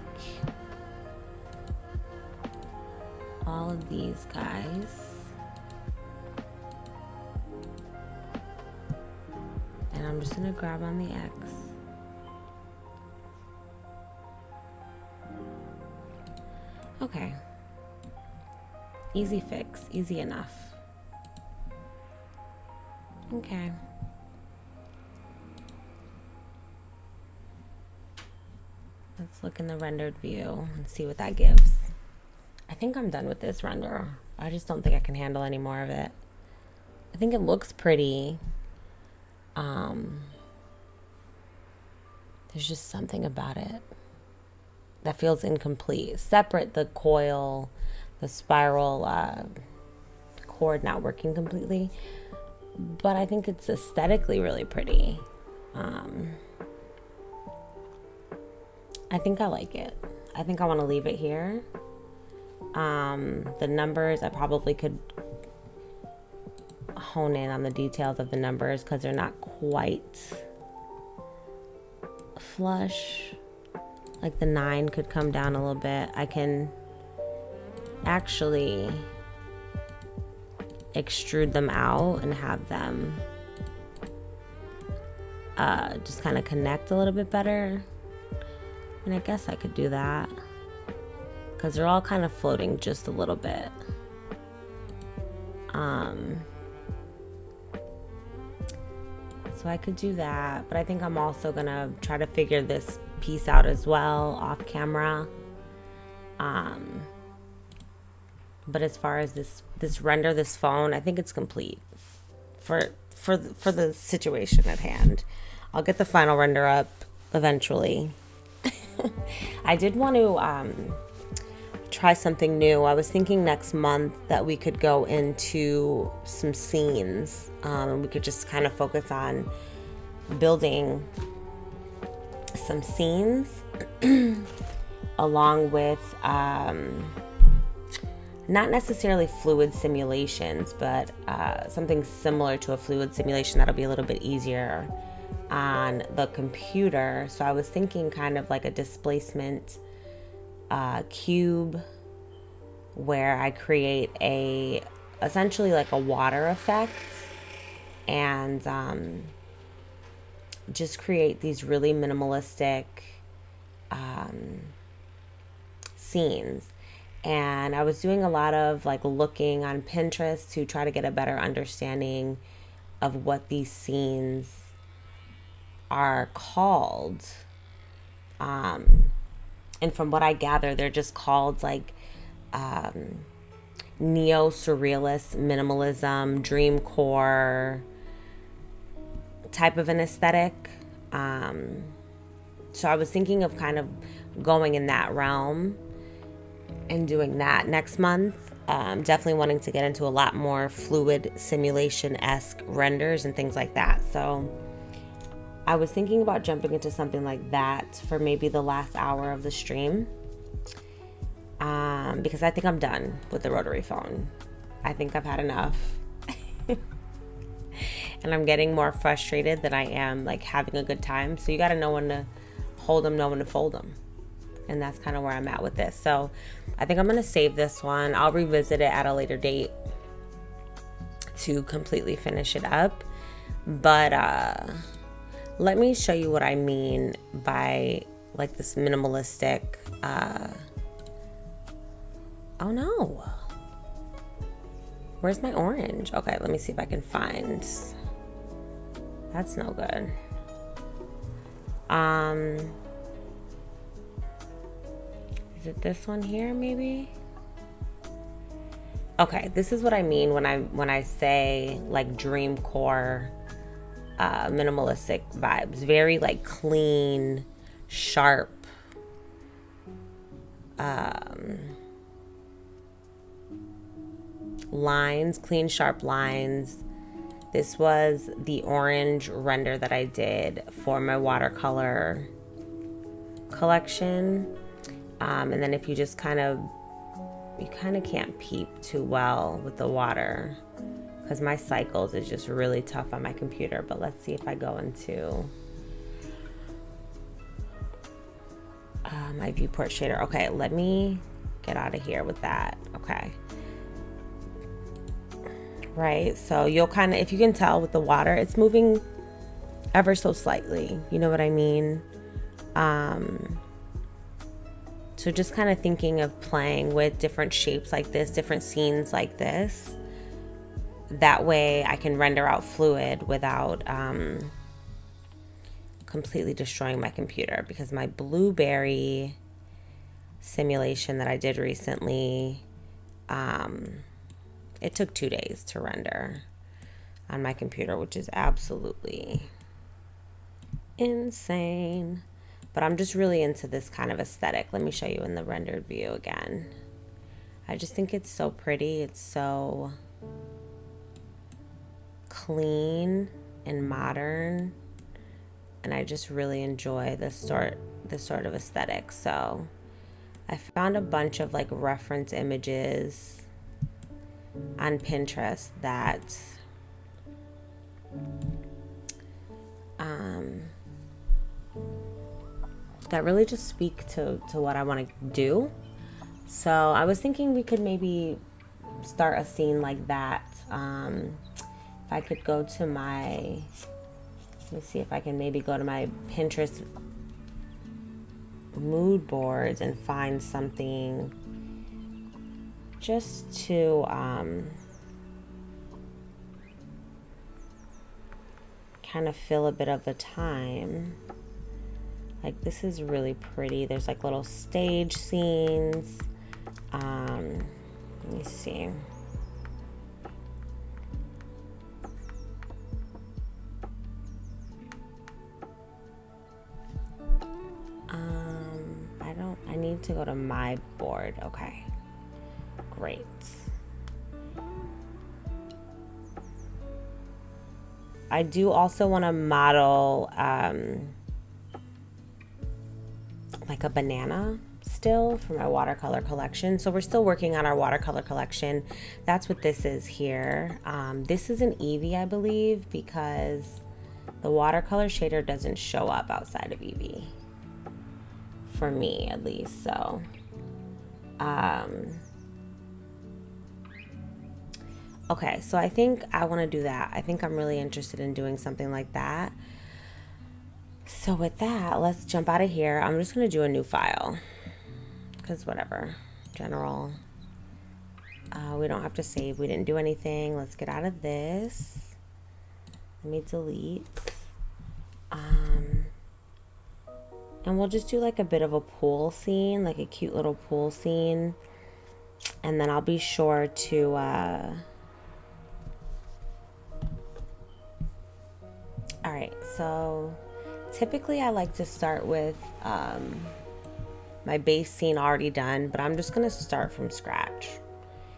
all of these guys I'm just gonna grab on the X. Okay. Easy fix, easy enough. Okay. Let's look in the rendered view and see what that gives. I think I'm done with this render. I just don't think I can handle any more of it. I think it looks pretty. There's just something about it that feels incomplete. Separate the coil, the spiral cord not working completely. But I think it's aesthetically really pretty. I think I like it. I think I want to leave it here. The numbers, I probably could hone in on the details of the numbers because they're not quite flush. Like the 9 could come down a little bit. I can actually extrude them out and have them just kind of connect a little bit better. And I guess I could do that because they're all kind of floating just a little bit. So I could do that, but I think I'm also gonna try to figure this piece out as well off camera. But as far as this render, this phone, I think it's complete for the situation at hand. I'll get the final render up eventually. I did want to try something new. I was thinking next month that we could go into some scenes and we could just kind of focus on building some scenes along with not necessarily fluid simulations, but something similar to a fluid simulation that'll be a little bit easier on the computer. So I was thinking kind of like a displacement cube where I create essentially like a water effect and just create these really minimalistic scenes. And I was doing a lot of like looking on Pinterest to try to get a better understanding of what these scenes are called. And from what I gather, they're just called like neo-surrealist minimalism, dreamcore type of an aesthetic. So I was thinking of kind of going in that realm and doing that next month. Definitely wanting to get into a lot more fluid simulation-esque renders and things like that. So I was thinking about jumping into something like that for maybe the last hour of the stream, because I think I'm done with the rotary phone. I think I've had enough. And I'm getting more frustrated than I am like having a good time. So you got to know when to hold them, know when to fold them. And that's kind of where I'm at with this. So I think I'm going to save this one. I'll revisit it at a later date to completely finish it up. But let me show you what I mean by like this minimalistic, oh no. Where's my orange? Okay, let me see if I can find. That's no good. Is it this one here maybe? Okay, this is what I mean when I say like dreamcore minimalistic vibes. Very like clean, sharp, lines, clean, sharp lines. This was the orange render that I did for my watercolor collection. And then if you just you kind of can't peep too well with the water because my cycles is just really tough on my computer. But let's see if I go into my viewport shader. Okay, let me get out of here with that. Okay. Right, so you'll kind of, if you can tell with the water, it's moving ever so slightly, you know what I mean? So just kind of thinking of playing with different shapes like this, different scenes like this. That way I can render out fluid without completely destroying my computer, because my blueberry simulation that I did recently, it took 2 days to render on my computer, which is absolutely insane. But I'm just really into this kind of aesthetic. Let me show you in the rendered view again. I just think it's so pretty. It's so clean and modern, and I just really enjoy this sort of aesthetic. So I found a bunch of like reference images on Pinterest that that really just speak to what I want to do. So I was thinking we could maybe start a scene like that. If I could go to my, let me see if I can maybe go to my Pinterest mood boards and find something just to kind of fill a bit of the time. Like, this is really pretty. There's like little stage scenes. Let me see. I need to go to my board. Okay, great. I do also want to model like a banana still for my watercolor collection. So we're still working on our watercolor collection. That's what this is here. This is an Eevee, I believe, because the watercolor shader doesn't show up outside of Eevee. For me, at least. So, okay, so I think I want to do that. I think I'm really interested in doing something like that. So with that, let's jump out of here. I'm just going to do a new file, because whatever, general. We don't have to save. We didn't do anything. Let's get out of this. Let me delete. And we'll just do like a bit of a pool scene, like a cute little pool scene. And then I'll be sure to all right, so typically I like to start with my base scene already done, but I'm just gonna start from scratch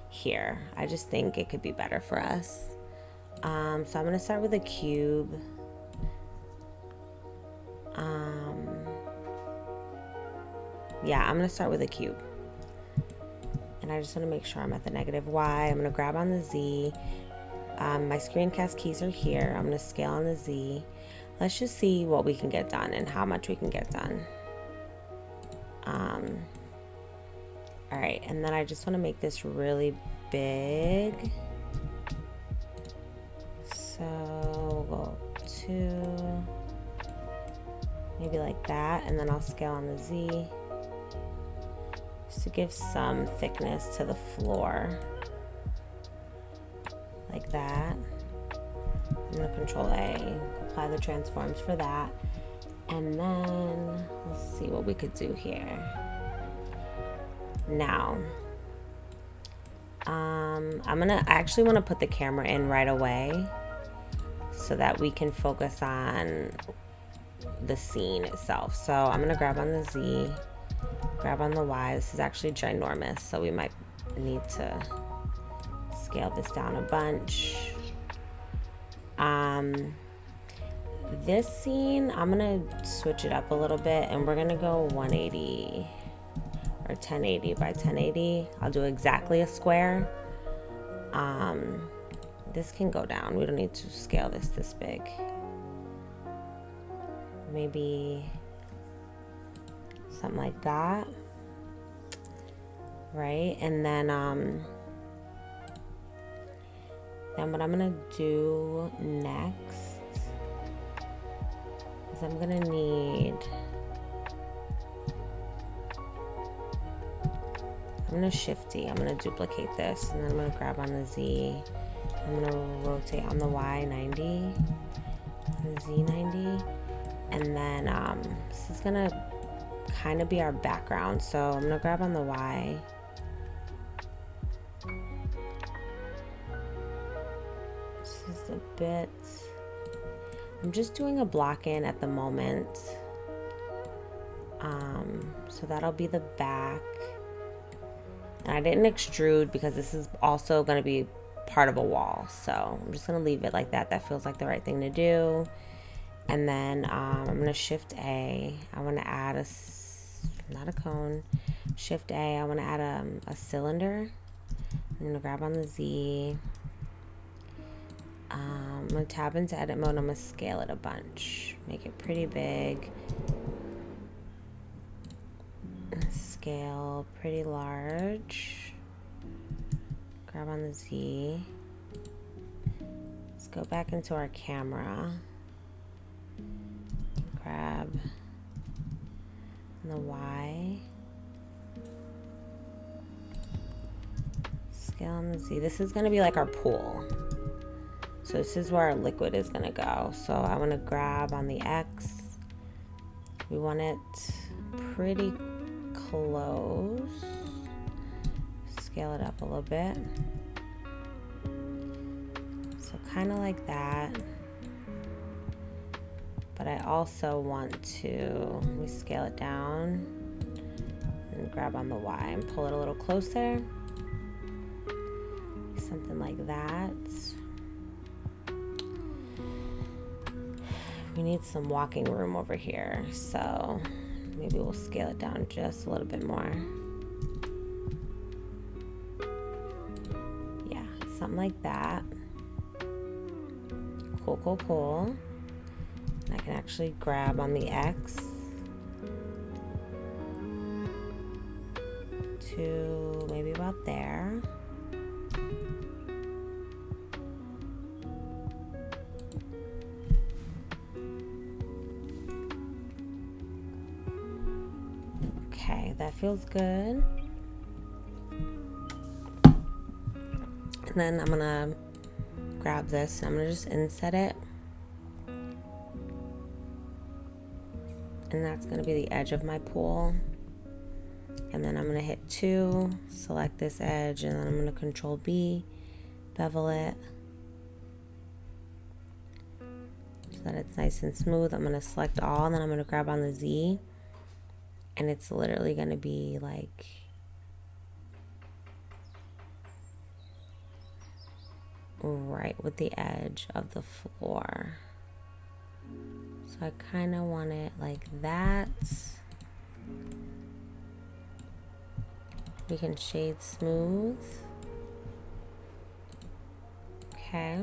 here. I just think it could be better for us. So I'm gonna start with a cube. Yeah, I'm gonna start with a cube. And I just wanna make sure I'm at the -Y. I'm gonna grab on the Z. My screencast keys are here. I'm gonna scale on the Z. Let's just see what we can get done and how much we can get done. All right, and then I just wanna make this really big. So we'll go 2, maybe like that, and then I'll scale on the Z. To give some thickness to the floor, like that. I'm gonna Control A, apply the transforms for that, and then let's see what we could do here. Now, I actually want to put the camera in right away so that we can focus on the scene itself. So I'm gonna grab on the Z. Grab on the Y. This is actually ginormous, so we might need to scale this down a bunch. This scene, I'm gonna switch it up a little bit, and we're gonna go 180 or 1080 by 1080. I'll do exactly a square. This can go down. We don't need to scale this big. Maybe something like that, right? And then what I'm gonna do next is I'm gonna need, I'm gonna shift D. I'm gonna duplicate this, and then I'm gonna grab on the Z. I'm gonna rotate on the Y 90, and the Z 90, and then this is gonna kind of be our background. So I'm gonna grab on the Y. This is a bit, I'm just doing a block in at the moment. So that'll be the back. And I didn't extrude because this is also going to be part of a wall. So I'm just going to leave it like that. That feels like the right thing to do. And then I'm going to shift A. I want to add a, not a cone, shift A. I want to add a cylinder. I'm going to grab on the Z. I'm going to tab into edit mode. I'm going to scale it a bunch. Make it pretty big. Scale pretty large. Grab on the Z. Let's go back into our camera. Grab the Y. Scale on the Z. This is going to be like our pool. So this is where our liquid is going to go. So I want to grab on the X. We want it pretty close. Scale it up a little bit. So kind of like that. But I also want to, let me scale it down and grab on the Y and pull it a little closer. Something like that. We need some walking room over here, so maybe we'll scale it down just a little bit more. Yeah, something like that. Cool, cool, cool. And I can actually grab on the X to maybe about there. Okay, that feels good. And then I'm gonna grab this and I'm gonna just inset it. And that's gonna be the edge of my pool. And then I'm gonna hit 2, select this edge, and then I'm gonna Control B, bevel it so that it's nice and smooth. I'm gonna select all, and then I'm gonna grab on the Z. And it's literally going to be like right with the edge of the floor. So I kind of want it like that. We can shade smooth. Okay.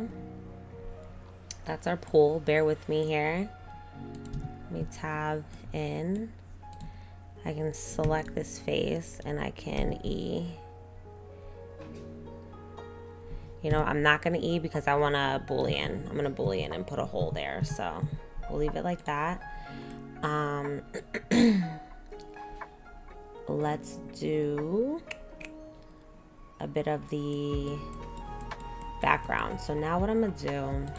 That's our pool. Bear with me here. Let me tab in. I can select this face and I can E. You know, I'm not going to E because I want a Boolean. I'm going to Boolean and put a hole there. So we'll leave it like that. Let's do a bit of the background. So now what I'm going to do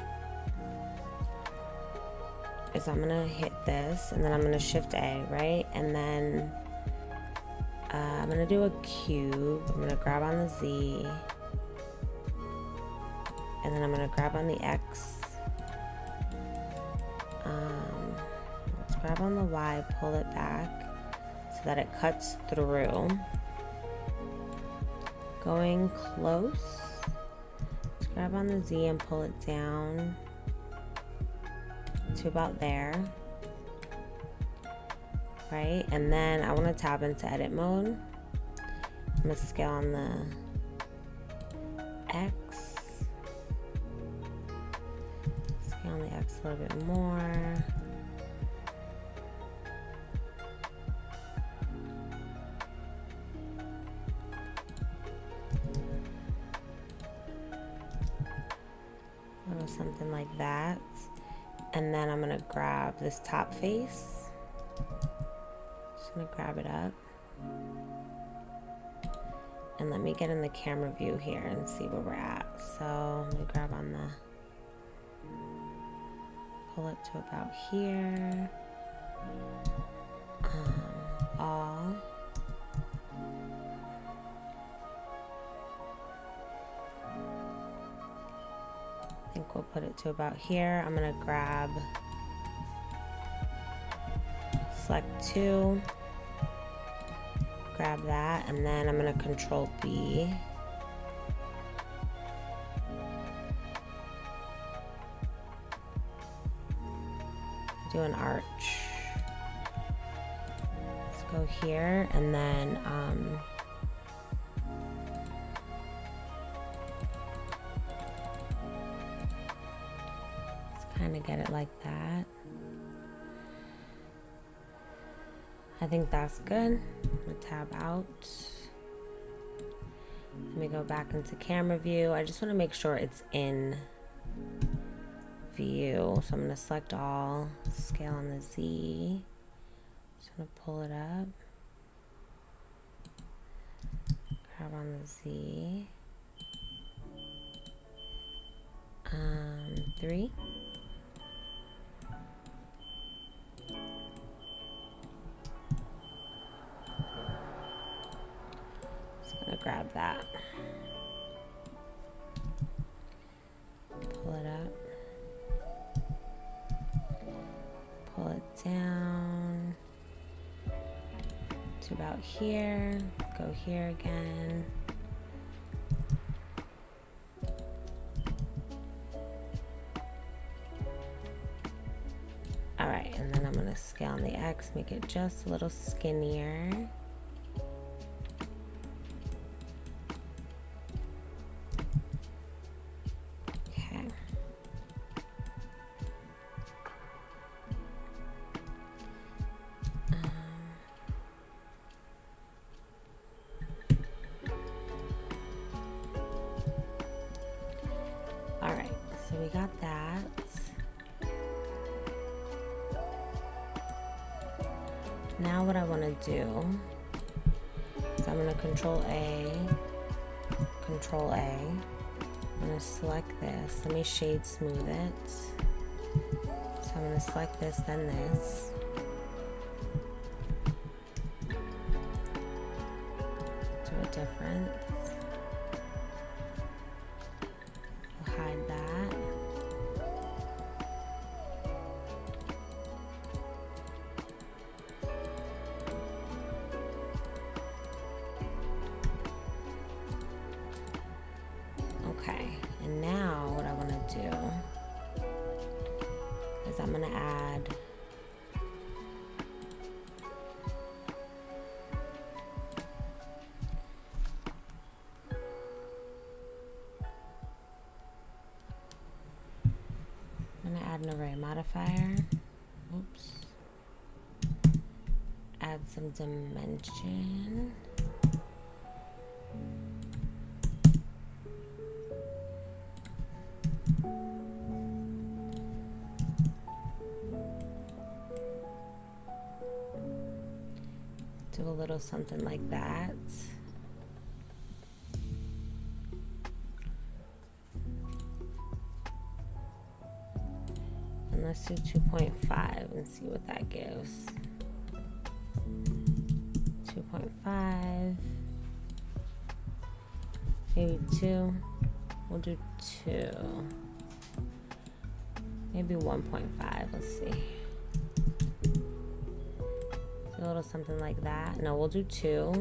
is I'm gonna hit this and then I'm gonna shift A, right? And then I'm gonna do a cube. I'm gonna grab on the Z and then I'm gonna grab on the X. Let's grab on the Y, pull it back so that it cuts through. Going close, let's grab on the Z and pull it down to about there, right? And then I want to tab into edit mode. I'm going to scale on the X, scale on the X a little bit more. Something like that. And then I'm gonna grab this top face. Just gonna grab it up. And let me get in the camera view here and see where we're at. So let me grab on the, pull it to about here. All. I think we'll put it to about here. I'm gonna grab, select 2, grab that, and then I'm gonna Control B. Do an arch. Let's go here, and then let's kind of get it like that. I think that's good. I'm gonna tab out. Let me go back into camera view. I just want to make sure it's in view. So I'm gonna select all, scale on the Z. Just gonna pull it up. Grab on the Z. 3. Grab that, pull it up, pull it down to about here, go here again. All right, and then I'm gonna scale on the X, make it just a little skinnier. So we got that. Now what I want to do is I'm going to Control A, Control A. I'm going to select this. Let me shade smooth it. So I'm going to select this, then this. Do a difference. We'll hide that. Okay, and now what I want to do is I'm going to add an array modifier. Oops. Add some dimension. Do a little something like that. And let's do 2.5 and see what that gives. 2.5. Maybe 2. We'll do 2. Maybe 1.5. Let's see. A little something like that. No, we'll do 2.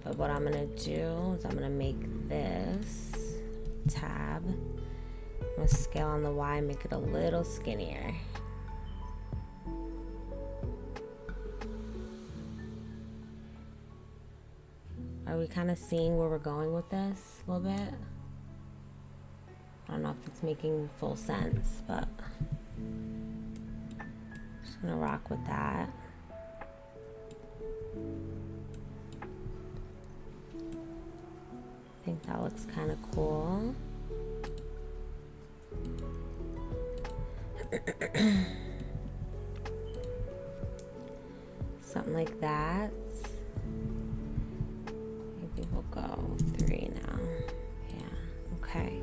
But what I'm gonna do is I'm gonna make this tab. I'm gonna scale on the Y, make it a little skinnier. Are we kind of seeing where we're going with this a little bit? I don't know if it's making full sense, but just gonna rock with that. I think that looks kind of cool. Something like that. Maybe we'll go 3 now. Yeah, okay.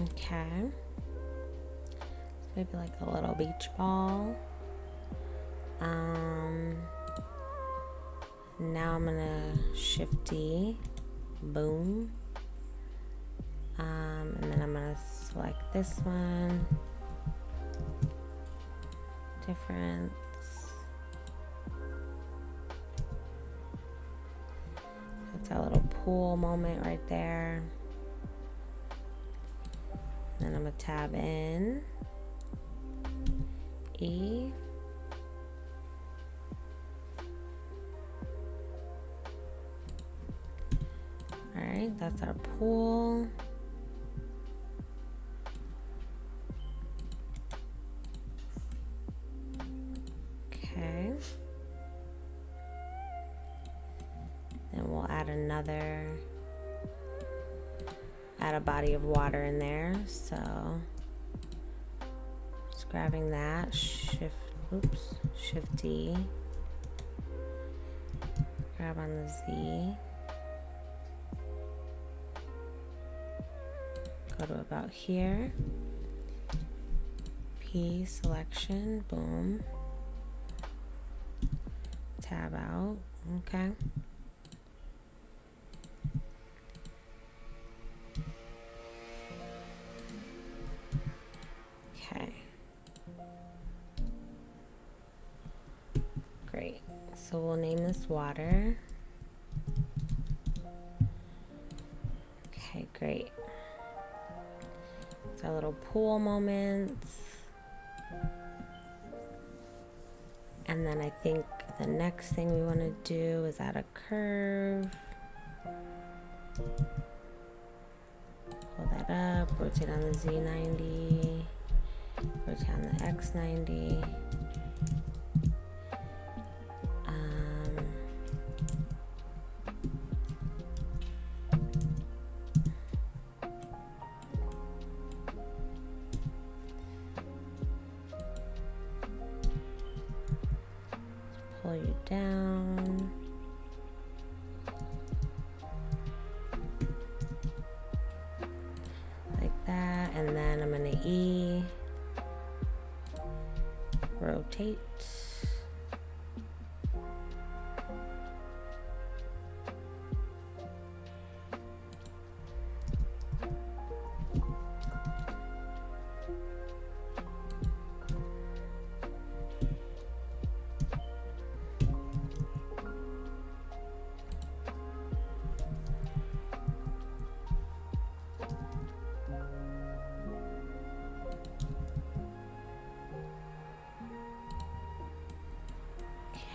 Okay. Maybe like a little beach ball. Now I'm gonna shift D, boom. And then I'm gonna select this one. Difference. That's our little pool moment right there. Then I'm gonna tab in, E. All right, that's our pool. Okay. Then we'll add a body of water in there. So just grabbing that, shift D, grab on the Z, go to about here, P selection, boom, tab out, okay. Great. So we'll name this water. Okay, great. It's our little pool moments. And then I think the next thing we want to do is add a curve. Pull that up, rotate on the Z90, rotate on the X90. Pull you down. Like that. And then I'm going to E. Rotate.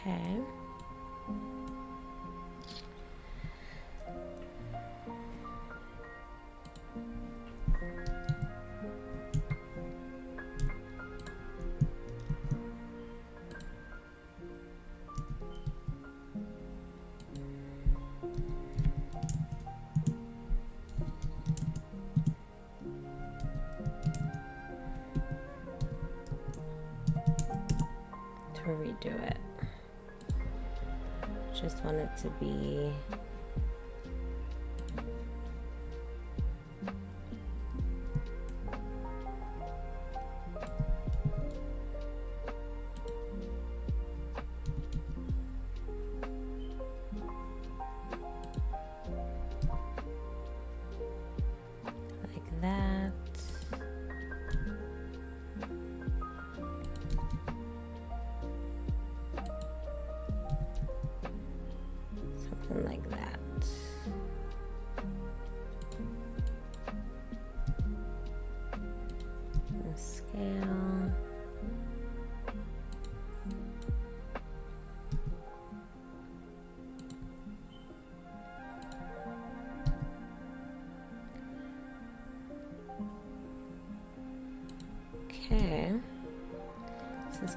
Okay. To redo it. Just want it to be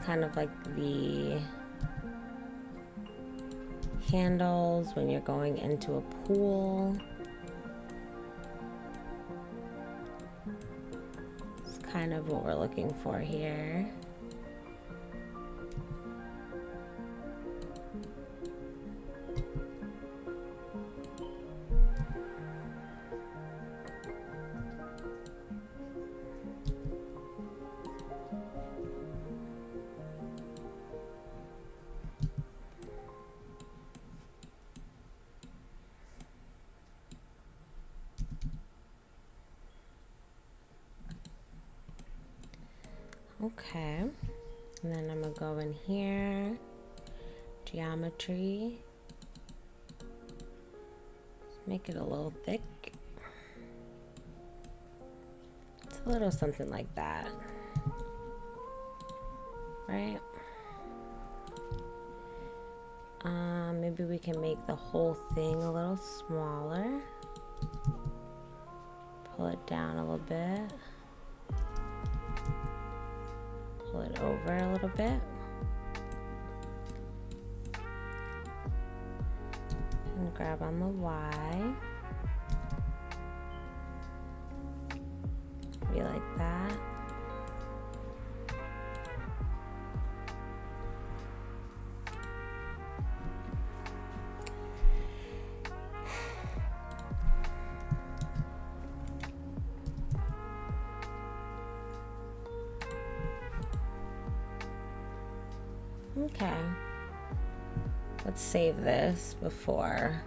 kind of like the handles when you're going into a pool. It's kind of what we're looking for here. Okay, and then I'm gonna go in here, geometry, make it a little thick. It's a little something like that, right? Maybe we can make the whole thing a little smaller. Pull it down a little bit. Pull it over a little bit. And grab on the Y. Be like that. Okay, let's save this before.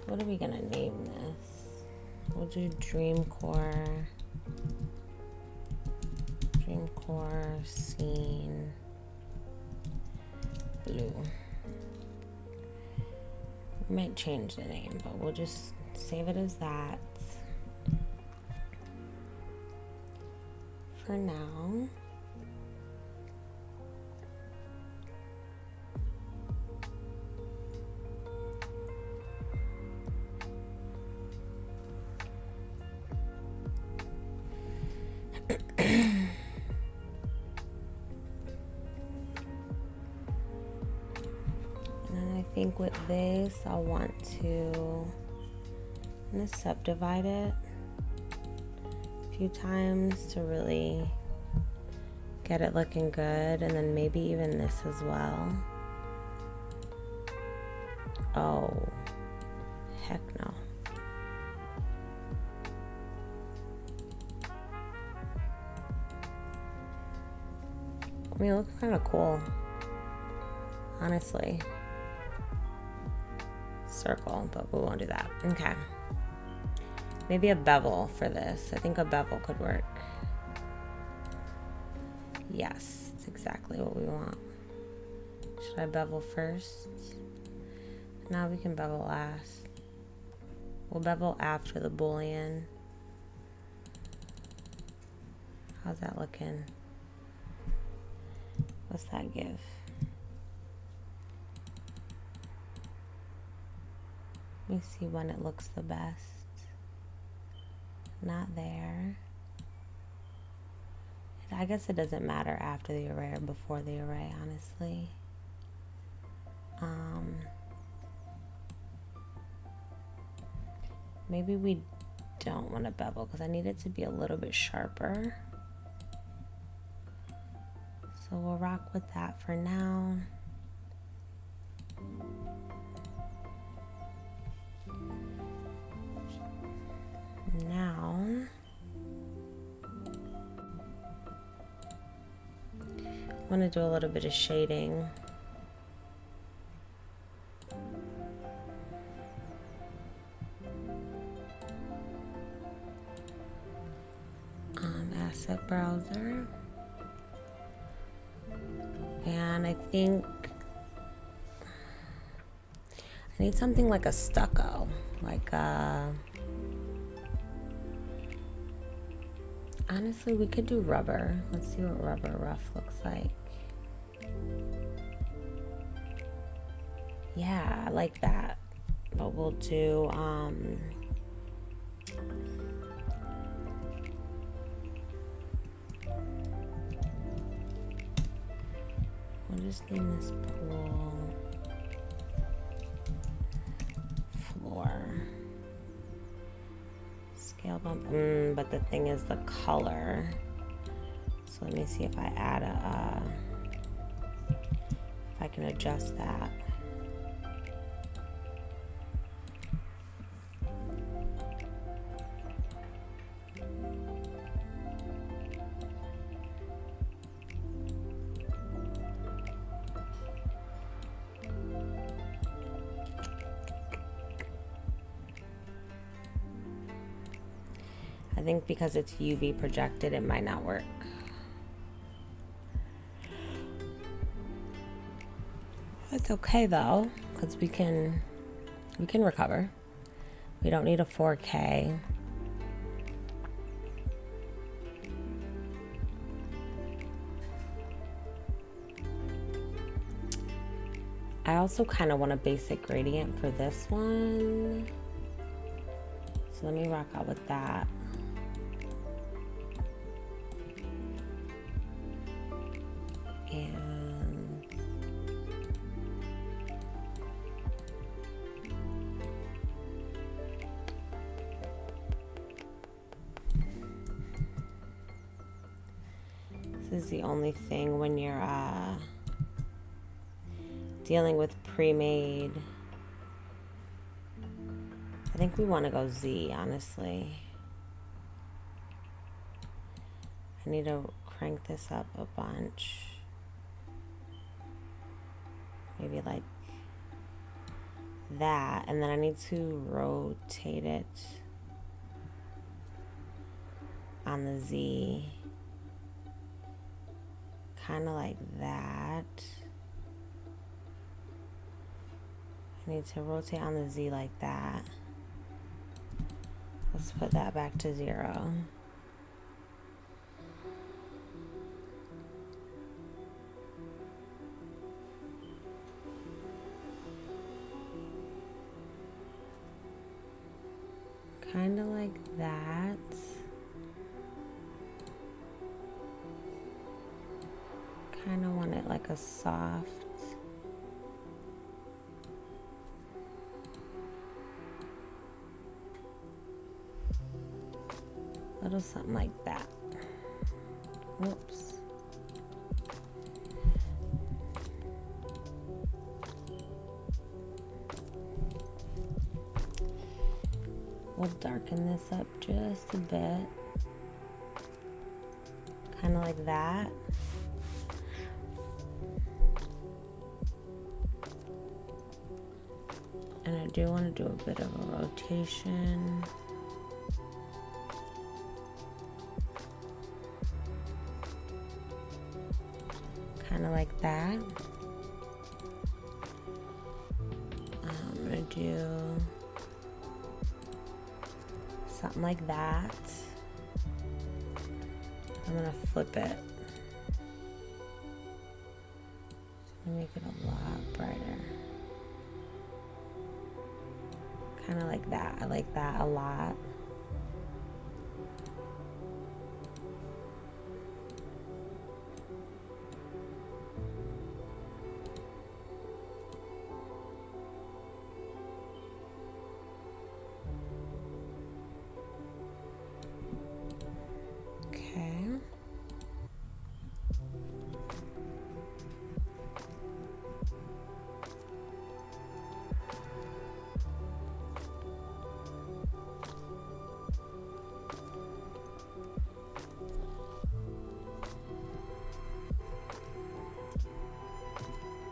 What are we gonna name this? We'll do Dream Core Scene Blue. We might change the name, but we'll just save it as that for now. I think with this, I'll want to, I'm gonna subdivide it a few times to really get it looking good, and then maybe even this as well. Oh, heck no. I mean, it looks kind of cool, honestly. Circle, but we won't do that. Okay. Maybe a bevel for this. I think a bevel could work. Yes, it's exactly what we want. Should I bevel first? No, we can bevel last. We'll bevel after the Boolean. How's that looking? What's that give? Let me see when it looks the best. Not there. I guess it doesn't matter after the array or before the array, honestly. Maybe we don't want to bevel because I need it to be a little bit sharper. So we'll rock with that for now. Now, I want to do a little bit of shading. Asset browser. And I think I need something like a stucco, like Honestly, we could do rubber. Let's see what rubber rough looks like. Yeah, I like that. But we'll do, we'll just name this pool floor. Scale bump, but the thing is the color. So let me see if I add if I can adjust that. I think because it's UV projected, it might not work. It's okay though, because we can recover. We don't need a 4K. I also kind of want a basic gradient for this one. So let me rock out with that. And this is the only thing when you're dealing with pre-made. I think we want to go Z, honestly. I need to crank this up a bunch. Maybe like that, and then I need to rotate it on the Z, kind of like that. I need to rotate on the Z like that. Let's put that back to 0. Kind of like that. Kind of want it like a soft. Little something like that. Whoops. We'll darken this up just a bit. Kind of like that. And I do want to do a bit of a rotation. Kind of like that. I'm going to do something like that. I'm going to flip it. Make it a lot brighter. Kind of like that. I like that a lot.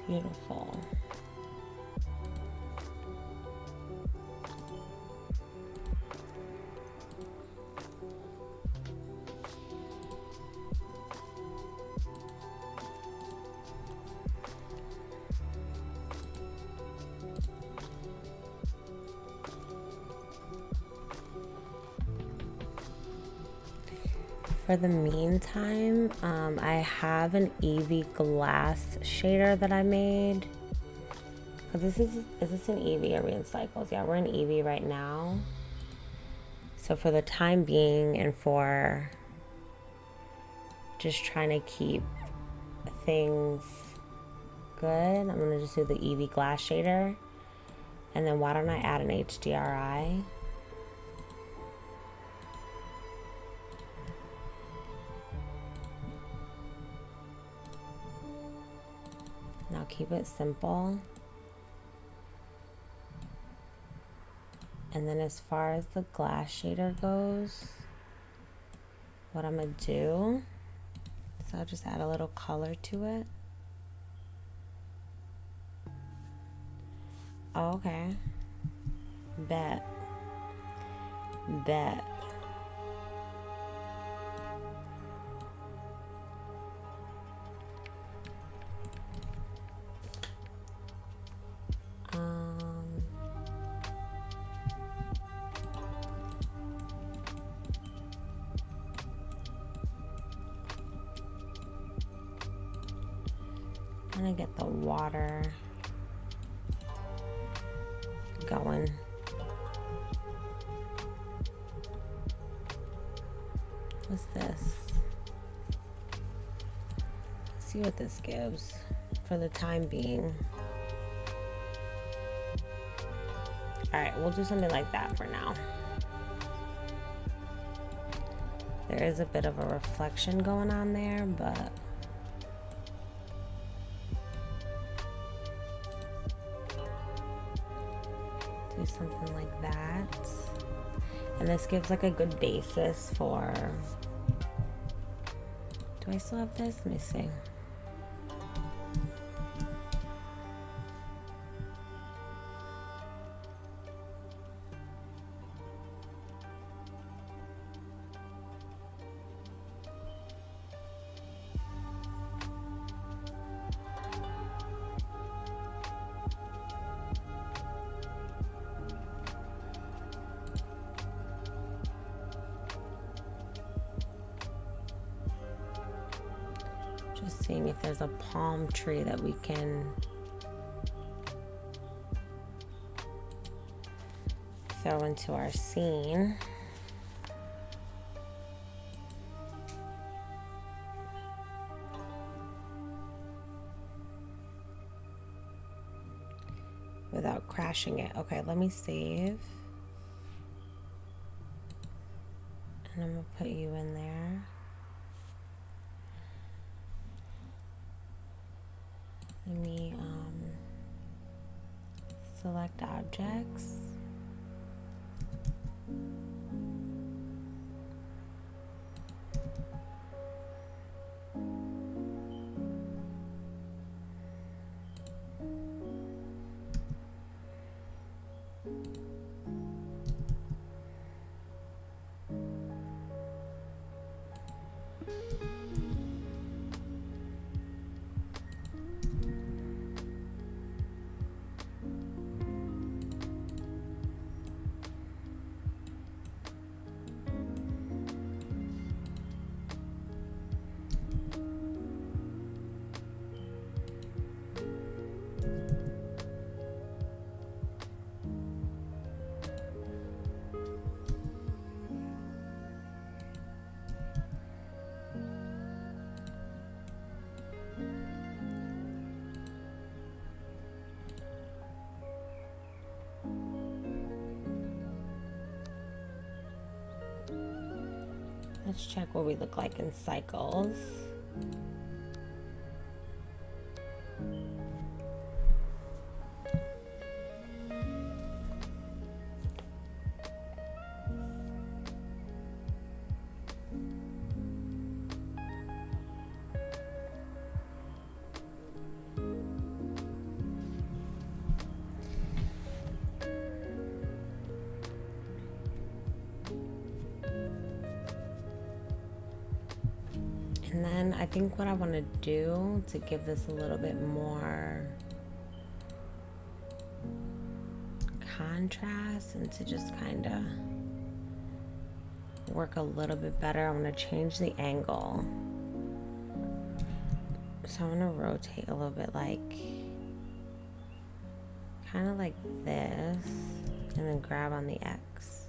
Beautiful. For the meantime, I have an Eevee glass shader that I made. Cause is this an Eevee or we in cycles? Yeah, we're in Eevee right now. So for the time being and for just trying to keep things good, I'm gonna just do the Eevee glass shader. And then why don't I add an HDRI? Now keep it simple. And then as far as the glass shader goes, what I'm gonna do is I'll just add a little color to it. Oh, okay. Bet. I'm gonna get the water going. What's this? Let's see what this gives for the time being. All right, we'll do something like that for now. There is a bit of a reflection going on there, but do something like that. And this gives like a good basis for, do I still have this? Let me see. Just seeing if there's a palm tree that we can throw into our scene. Without crashing it. Okay, let me save. And I'm gonna put you in there. Let me select objects. Let's check what we look like in cycles. And then I think what I want to do to give this a little bit more contrast and to just kind of work a little bit better, I'm going to change the angle. So I'm going to rotate a little bit, like kind of like this, and then grab on the X.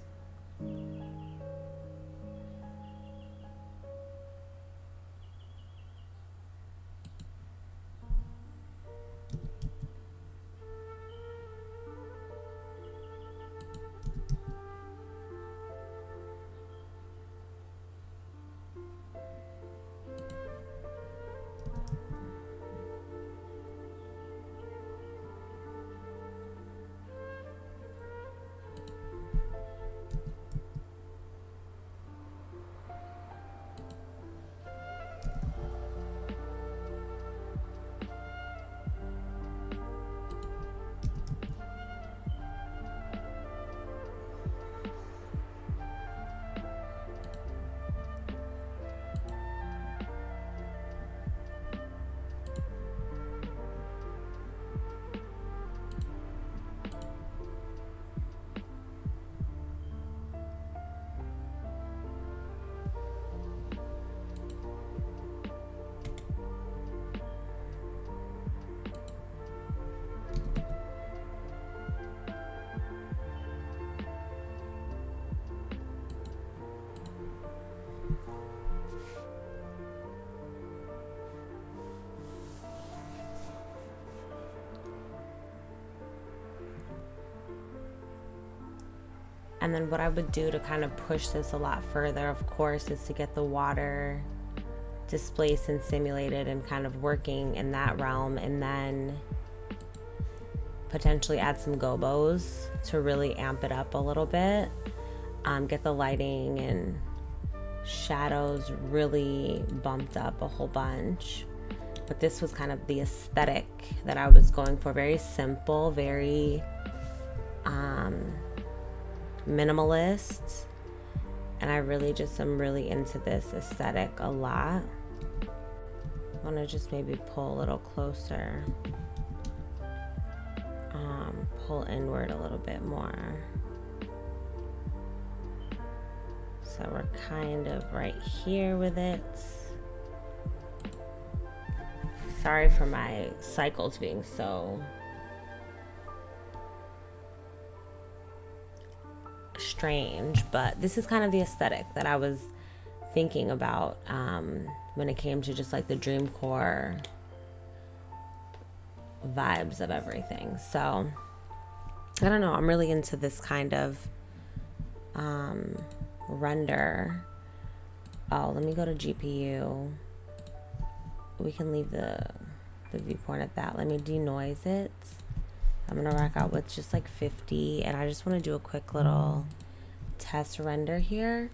And then what I would do to kind of push this a lot further, of course, is to get the water displaced and simulated and kind of working in that realm, and then potentially add some gobos to really amp it up a little bit. Get the lighting and shadows really bumped up a whole bunch. But this was kind of the aesthetic that I was going for. Very simple, very minimalist, and I really just am really into this aesthetic a lot. I want to just maybe pull a little closer, pull inward a little bit more, so we're kind of right here with it. Sorry for my cycles being so strange, but this is kind of the aesthetic that I was thinking about when it came to just like the dreamcore vibes of everything. So I don't know, I'm really into this kind of render. Oh, let me go to GPU. We can leave the viewport at that. Let me denoise it. I'm gonna rock out with just like 50, and I just want to do a quick little test render here.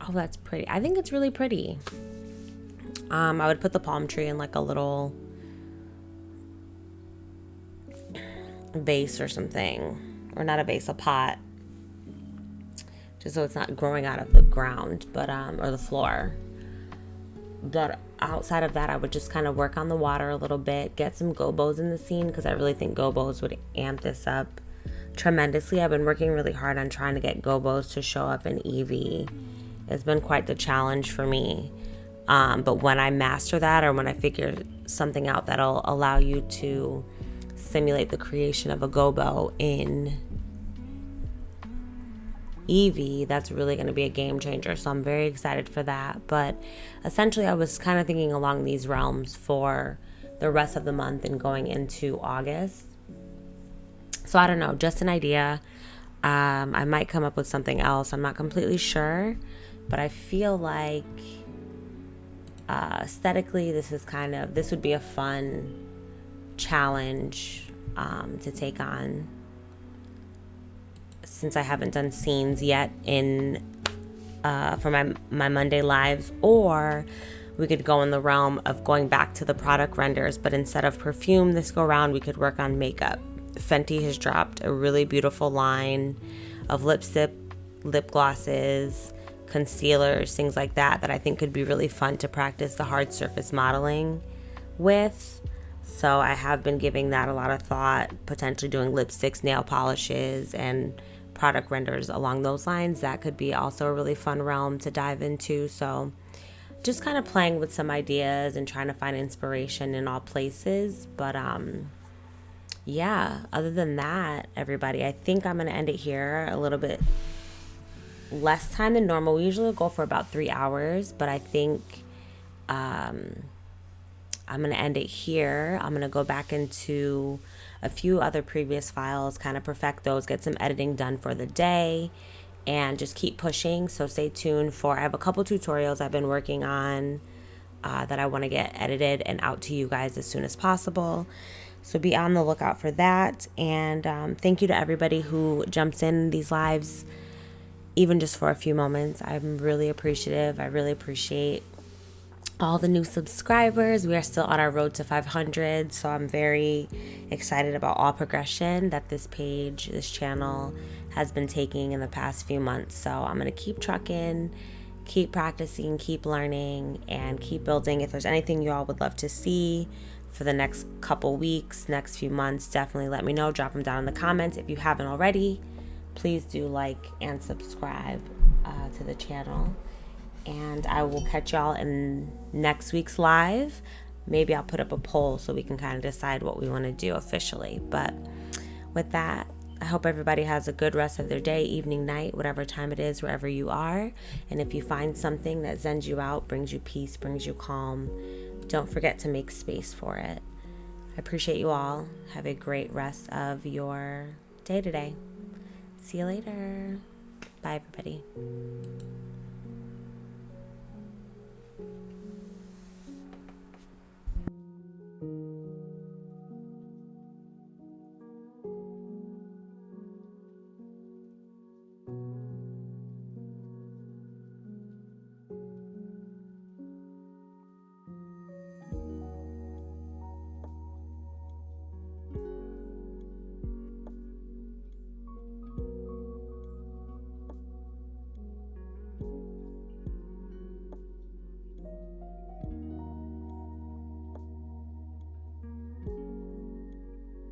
Oh, that's pretty. I think it's really pretty. I would put the palm tree in like a little vase or something, or not a vase, a pot, just so it's not growing out of the ground, but or the floor. But outside of that, I would just kind of work on the water a little bit, get some gobos in the scene, because I really think gobos would amp this up tremendously. I've been working really hard on trying to get gobos to show up in Eevee. It's been quite the challenge for me. But when I master that, or when I figure something out that'll allow you to simulate the creation of a gobo in Eevee, that's really going to be a game changer. So I'm very excited for that. But essentially, I was kind of thinking along these realms for the rest of the month and going into August. So I don't know, just an idea. I might come up with something else. I'm not completely sure, but I feel like aesthetically, this would be a fun challenge to take on, since I haven't done scenes yet for my Monday lives. Or we could go in the realm of going back to the product renders, but instead of perfume this go around, we could work on makeup. Fenty has dropped a really beautiful line of lip glosses, concealers, things like that I think could be really fun to practice the hard surface modeling with. So I have been giving that a lot of thought, potentially doing lipsticks, nail polishes, and product renders along those lines. That could be also a really fun realm to dive into. So just kind of playing with some ideas and trying to find inspiration in all places. But yeah, other than that, everybody, I think I'm going to end it here. A little bit less time than normal. We usually go for about 3 hours, but I think I'm going to end it here. I'm going to go back into a few other previous files, kind of perfect those, get some editing done for the day, and just keep pushing. So stay tuned for, I have a couple tutorials I've been working on that I want to get edited and out to you guys as soon as possible. So be on the lookout for that. And thank you to everybody who jumps in these lives, even just for a few moments. I'm really appreciative. I really appreciate all the new subscribers. We are still on our road to 500, so I'm very excited about all progression that this page, this channel has been taking in the past few months. So I'm going to keep trucking, keep practicing, keep learning, and keep building. If there's anything you all would love to see for the next couple weeks, next few months, definitely let me know. Drop them down in the comments. If you haven't already, please do like and subscribe to the channel. And I will catch y'all in next week's live. Maybe I'll put up a poll so we can kind of decide what we want to do officially. But with that, I hope everybody has a good rest of their day, evening, night, whatever time it is, wherever you are. And if you find something that zens you out, brings you peace, brings you calm, don't forget to make space for it. I appreciate you all. Have a great rest of your day today. See you later. Bye, everybody.